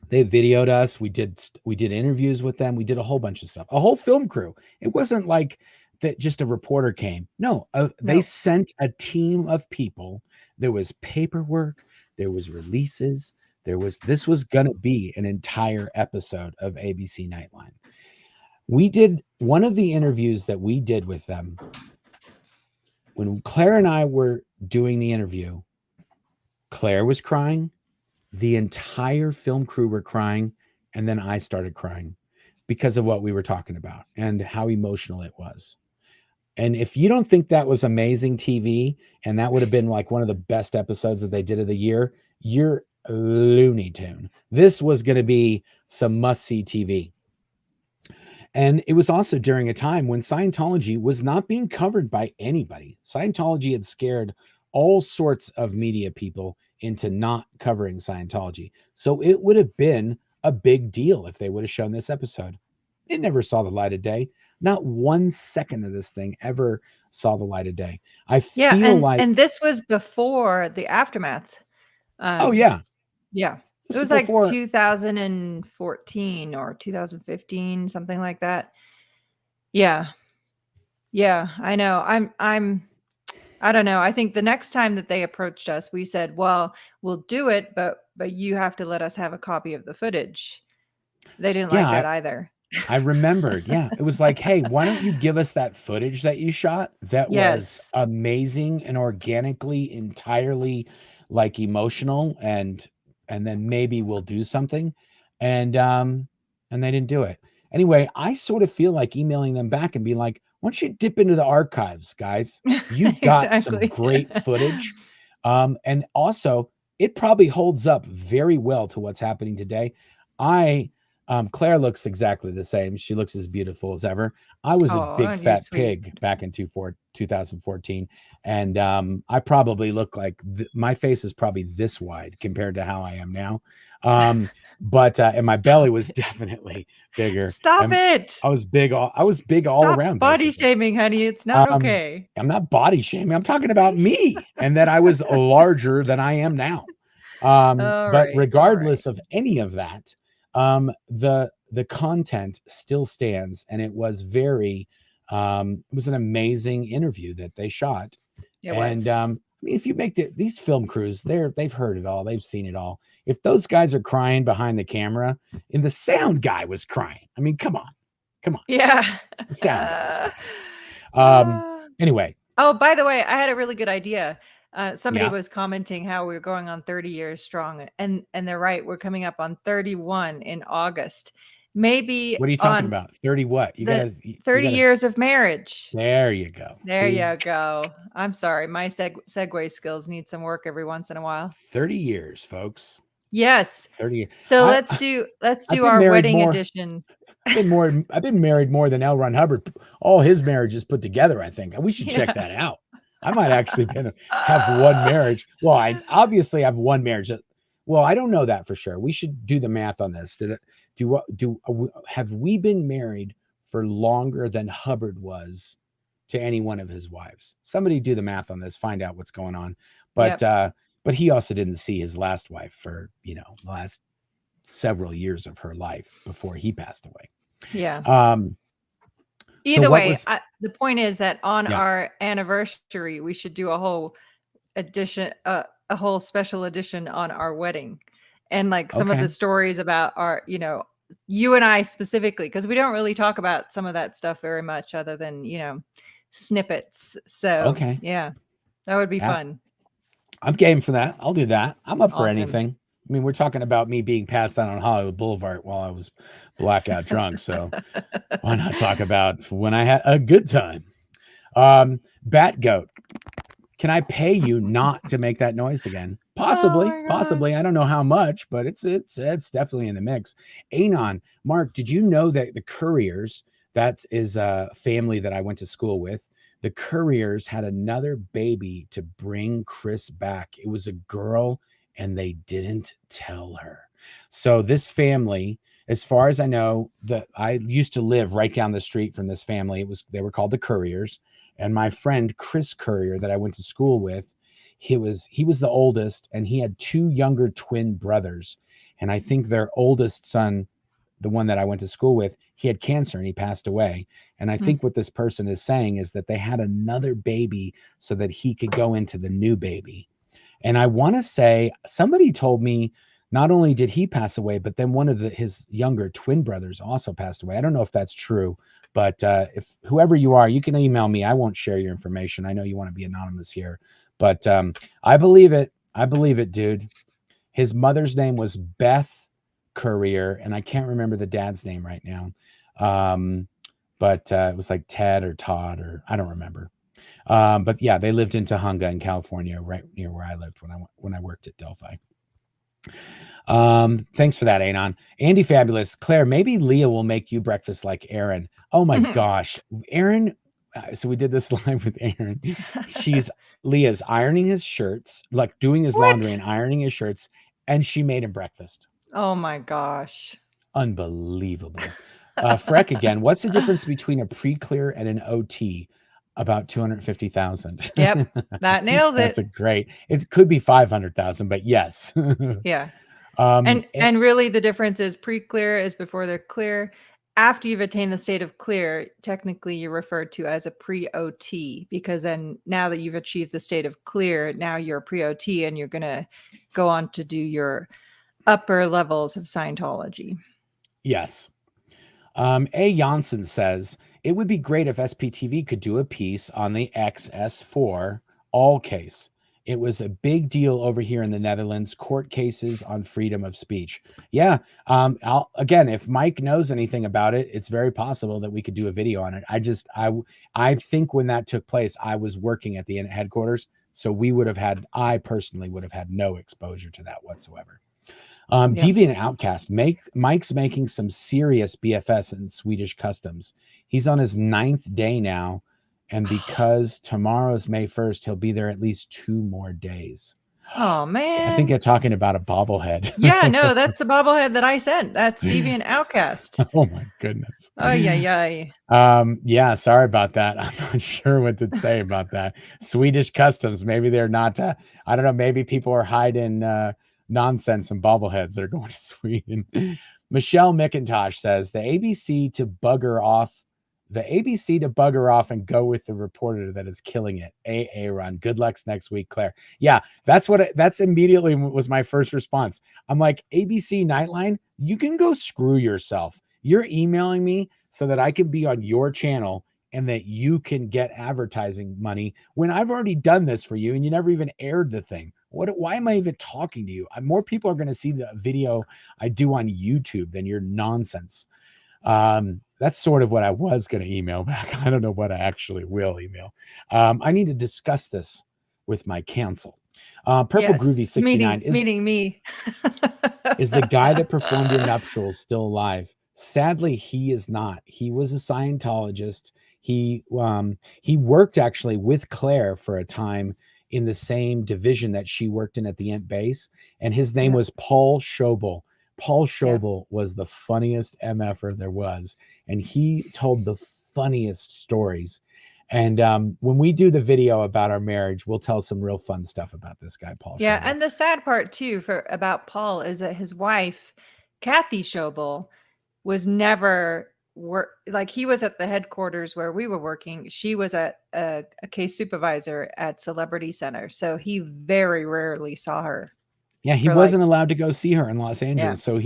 They videoed us. We did interviews with them. We did a whole bunch of stuff, a whole film crew. It wasn't like that just a reporter came. No, they sent a team of people. There was paperwork. There was releases. This was going to be an entire episode of ABC Nightline. We did one of the interviews that we did with them. When Claire and I were doing the interview, Claire was crying. The entire film crew were crying. And then I started crying because of what we were talking about and how emotional it was. And if you don't think that was amazing TV, and that would have been like one of the best episodes that they did of the year, you're a Looney Tune. This was going to be some must-see TV. And it was also during a time when Scientology was not being covered by anybody. Scientology had scared all sorts of media people into not covering Scientology. So it would have been a big deal if they would have shown this episode. It never saw the light of day. Not 1 second of this thing ever saw the light of day. I feel like... And this was before the aftermath. Oh, yeah. Yeah. It was like 2014 or 2015, something like that. Yeah. Yeah, I know. I don't know. I think the next time that they approached us, we said, well, we'll do it, but you have to let us have a copy of the footage. They didn't like that either. I remembered. Yeah. It was like, hey, why don't you give us that footage that you shot? That was amazing and organically, entirely like emotional, and then maybe we'll do something. And they didn't do it. Anyway, I sort of feel like emailing them back and be like, why don't you dip into the archives, guys? You got some great footage. And also it probably holds up very well to what's happening today. Claire looks exactly the same. She looks as beautiful as ever. I was a big fat pig back in 2014. And I probably look like my face is probably this wide compared to how I am now. But and my belly was definitely bigger. Stop it. I was big all around. Body shaming, honey. It's not okay. I'm not body shaming. I'm talking about me and that I was larger than I am now. But regardless of any of that, the content still stands, and it was it was an amazing interview that they shot. I mean, if you make these film crews, they've heard it all, they've seen it all. If those guys are crying behind the camera, and the sound guy was crying, I mean, come on. Yeah. The sound guy was crying. Anyway. Oh, by the way, I had a really good idea. Somebody was commenting how we were going on 30 years strong, and they're right. We're coming up on 31 in August. Maybe. What are you talking about? 30 what? 30 years of marriage. There you go. There you go. I'm sorry. My segue skills need some work every once in a while. 30 years, folks. Yes. 30 years. So let's do our wedding edition. I've been married more than L. Ron Hubbard, all his marriages put together, I think. We should check that out. I might actually have one marriage. Well, I obviously have one marriage. Well, I don't know that for sure. We should do the math on this. Have we been married for longer than Hubbard was to any one of his wives. Somebody do the math on this, find out what's going on. But Yep. but he also didn't see his last wife for, the last several years of her life before he passed away. Yeah. So Either what way, was the point is that on yeah. our anniversary, we should do a whole edition, a whole special edition on our wedding, and like some of the Okay. stories about our, you and I specifically, because we don't really talk about some of that stuff very much, other than snippets. So Okay. yeah, that would be Yeah. fun. I'm game for that. I'll do that. I'm up for Awesome. anything. I mean, we're talking about me being passed out on Hollywood Boulevard while I was blackout drunk. So why not talk about when I had a good time? Bat goat. Can I pay you not to make that noise again? Possibly, Oh my possibly. I gosh. don't know how much, but it's definitely in the mix. Anon, Mark, did you know that the Couriers, that is a family that I went to school with, the Couriers had another baby to bring Chris back. It was a girl, and they didn't tell her. So this family, as far as I know, I used to live right down the street from this family. They were called the Couriers. And my friend Chris Courier that I went to school with, he was the oldest, and he had two younger twin brothers. And I think their oldest son, the one that I went to school with, he had cancer and he passed away. And I think what this person is saying is that they had another baby so that he could go into the new baby. And I want to say somebody told me not only did he pass away, but then one of his younger twin brothers also passed away. I don't know if that's true, but if whoever you are, you can email me. I won't share your information. I know you want to be anonymous here, but I believe it. I believe it, dude. His mother's name was Beth Courier, and I can't remember the dad's name right now. But it was like Ted or Todd, or I don't remember. But yeah, they lived in Tahunga in California, right near where I lived when I worked at Delphi. Thanks for that, Anon. Andy Fabulous. Claire, maybe Leah will make you breakfast like Aaron. Oh my gosh. Aaron. So we did this live with Aaron. Leah's ironing his shirts, like doing his laundry and ironing his shirts, and she made him breakfast. Oh my gosh. Unbelievable. Freck again. What's the difference between a pre-clear and an OT? About 250,000. Yep. That nails it. It could be 500,000, but yes. Yeah. And really the difference is pre-clear is before they're clear. After you've attained the state of clear, technically you're referred to as a pre-OT, because then now that you've achieved the state of clear, now you're a pre-OT and you're going to go on to do your upper levels of Scientology. Yes. A. Janssen says, it would be great if SPTV could do a piece on the XS4 all case. It was a big deal over here in the Netherlands, court cases on freedom of speech. Yeah. Again, if Mike knows anything about it, it's very possible that we could do a video on it. I think when that took place, I was working at the headquarters. So I personally would have had no exposure to that whatsoever. Deviant Outcast. Mike's making some serious BFS in Swedish customs. He's on his 9th day now, and because tomorrow's May 1st, he'll be there at least 2 more days. Oh man. I think they're talking about a bobblehead. Yeah, no, that's the bobblehead that I sent. That's Deviant Outcast. Oh my goodness. Oh yeah. Yeah, sorry about that. I'm not sure what to say about that. Swedish customs. Maybe they're not I don't know, maybe people are hiding nonsense and bobbleheads that are going to Sweden. Michelle McIntosh says the ABC to bugger off and go with the reporter that is killing it. Aaron, good luck next week, Claire. Yeah, that's immediately was my first response. I'm like, ABC Nightline, you can go screw yourself. You're emailing me so that I can be on your channel and that you can get advertising money when I've already done this for you and you never even aired the thing. Why am I even talking to you? More people are going to see the video I do on YouTube than your nonsense. That's sort of what I was going to email back. I don't know what I actually will email. I need to discuss this with my counsel. Purple Groovy 69 meeting me is the guy that performed your nuptials still alive? Sadly, he is not. He was a Scientologist. He worked actually with Claire for a time in the same division that she worked in at the Ent base, and his name was Paul Schobel. Paul Schobel was the funniest MFer there was, and he told the funniest stories. And when we do the video about our marriage, we'll tell some real fun stuff about this guy, Paul. Yeah, Schobel. and the sad part too about Paul is that his wife, Kathy Schobel, was never like he was at the headquarters where we were working. She was at a case supervisor at Celebrity Center, so he very rarely saw her. Yeah, he wasn't allowed to go see her in Los Angeles. So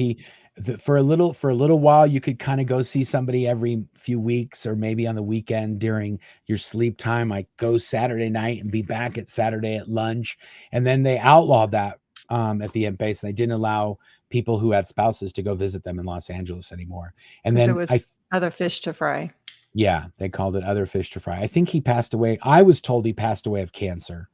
for a little while, you could kind of go see somebody every few weeks or maybe on the weekend during your sleep time, like go Saturday night and be back at Saturday at lunch. And then they outlawed that at the Imp base, and they didn't allow people who had spouses to go visit them in Los Angeles anymore. And then it was other fish to fry. Yeah, they called it other fish to fry. I think he passed away. I was told he passed away of cancer.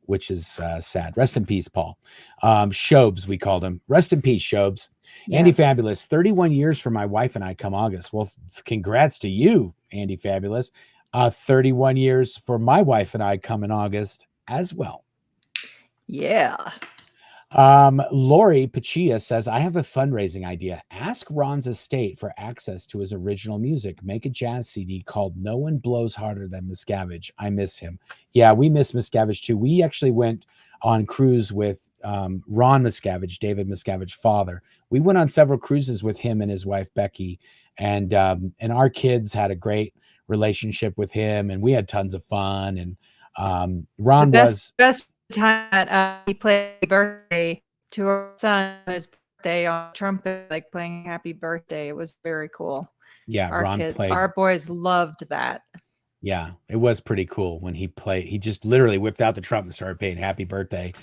Which is sad. Rest in peace, Paul. Shobes, we called him. Rest in peace, Shobes. Yeah. Andy Fabulous, 31 years for my wife and I come August. Well, congrats to you, Andy Fabulous. 31 years for my wife and I come in August as well. Yeah. Lori Pachia says, I have a fundraising idea. Ask Ron's estate for access to his original music. Make a jazz CD called No One Blows Harder Than Miscavige. I miss him. Yeah, we miss Miscavige too. We actually went on cruise with Ron Miscavige, David Miscavige's father. We went on several cruises with him and his wife, Becky. And our kids had a great relationship with him, and we had tons of fun. And Ron was best time that he played birthday to our son, his birthday on trumpet, like playing happy birthday. It was very cool. Yeah, our boys loved that. Yeah, it was pretty cool when he played. He just literally whipped out the trumpet and started playing happy birthday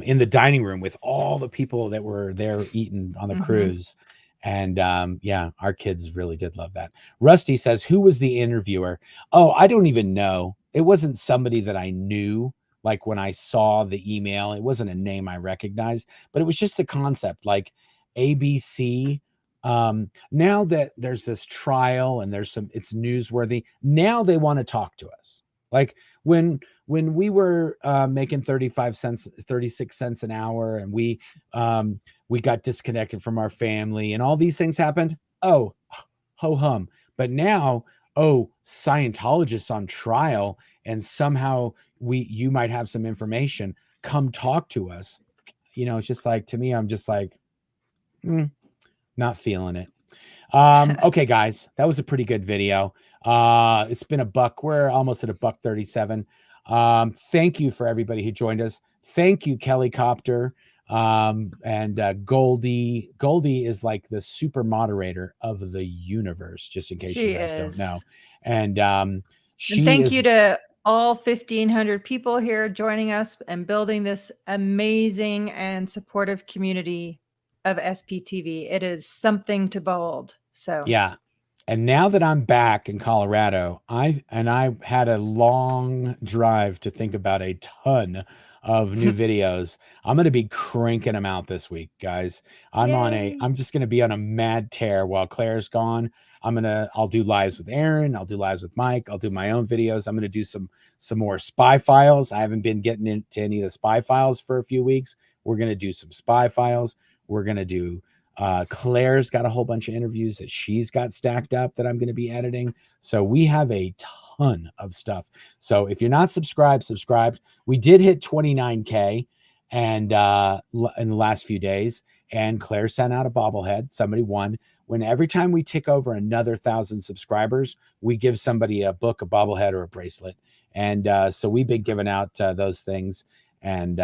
in the dining room with all the people that were there eating on the cruise. And yeah, our kids really did love that. Rusty says, who was the interviewer? Oh, I don't even know. It wasn't somebody that I knew. Like when I saw the email, it wasn't a name I recognized, but it was just a concept like ABC. Now that there's this trial and it's newsworthy. Now they want to talk to us. Like when we were making 36 cents an hour and we got disconnected from our family and all these things happened. Oh, ho hum. But now, Scientologists on trial, and somehow you might have some information. Come talk to us. It's just like, to me, I'm just like, not feeling it. Okay, guys, that was a pretty good video. It's been we're almost at $1:37. Thank you for everybody who joined us. Thank you, Kelly Copter. And Goldie is like the super moderator of the universe, just in case you guys don't know. And thank you to all 1,500 people here joining us and building this amazing and supportive community of SPTV. It is something to behold. So yeah. And now that I'm back in Colorado, I had a long drive to think about a ton of new videos. I'm going to be cranking them out this week, guys. I'm just going to be on a mad tear while Claire's gone. I'll do lives with Aaron. I'll do lives with Mike. I'll do my own videos. I'm going to do some more spy files. I haven't been getting into any of the spy files for a few weeks. We're going to do some spy files. We're going to do Claire's got a whole bunch of interviews that she's got stacked up that I'm going to be editing. So we have a ton of stuff. So if you're not subscribed. We did hit 29K and in the last few days, and Claire sent out a bobblehead. Somebody won. Every time we tick over another 1,000 subscribers, we give somebody a book, a bobblehead, or a bracelet. And so we've been giving out those things, and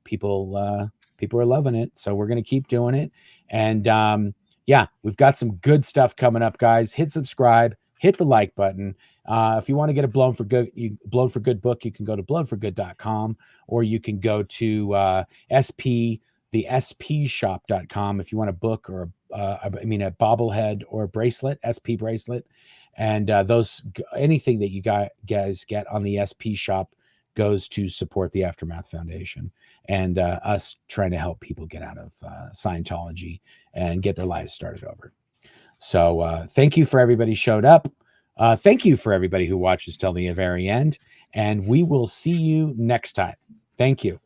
people are loving it. So we're going to keep doing it. And yeah, we've got some good stuff coming up, guys. Hit subscribe, hit the like button. If you want to get a Blown for Good book, you can go to blownforgood.com, or you can go to the spshop.com if you want a book or a bobblehead or a bracelet, SP bracelet. And anything that you guys get on the SP shop goes to support the Aftermath Foundation and us trying to help people get out of Scientology and get their lives started over. So thank you for everybody who showed up. Thank you for everybody who watches till the very end. And we will see you next time. Thank you.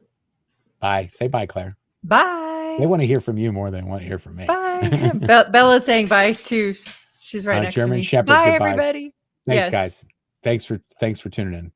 Bye. Say bye, Claire. Bye. They want to hear from you more than want to hear from me. Bye. Bella's saying bye too. She's right next German to me. Shepherd. Bye, goodbyes. everybody. Thanks, guys. Thanks for tuning in.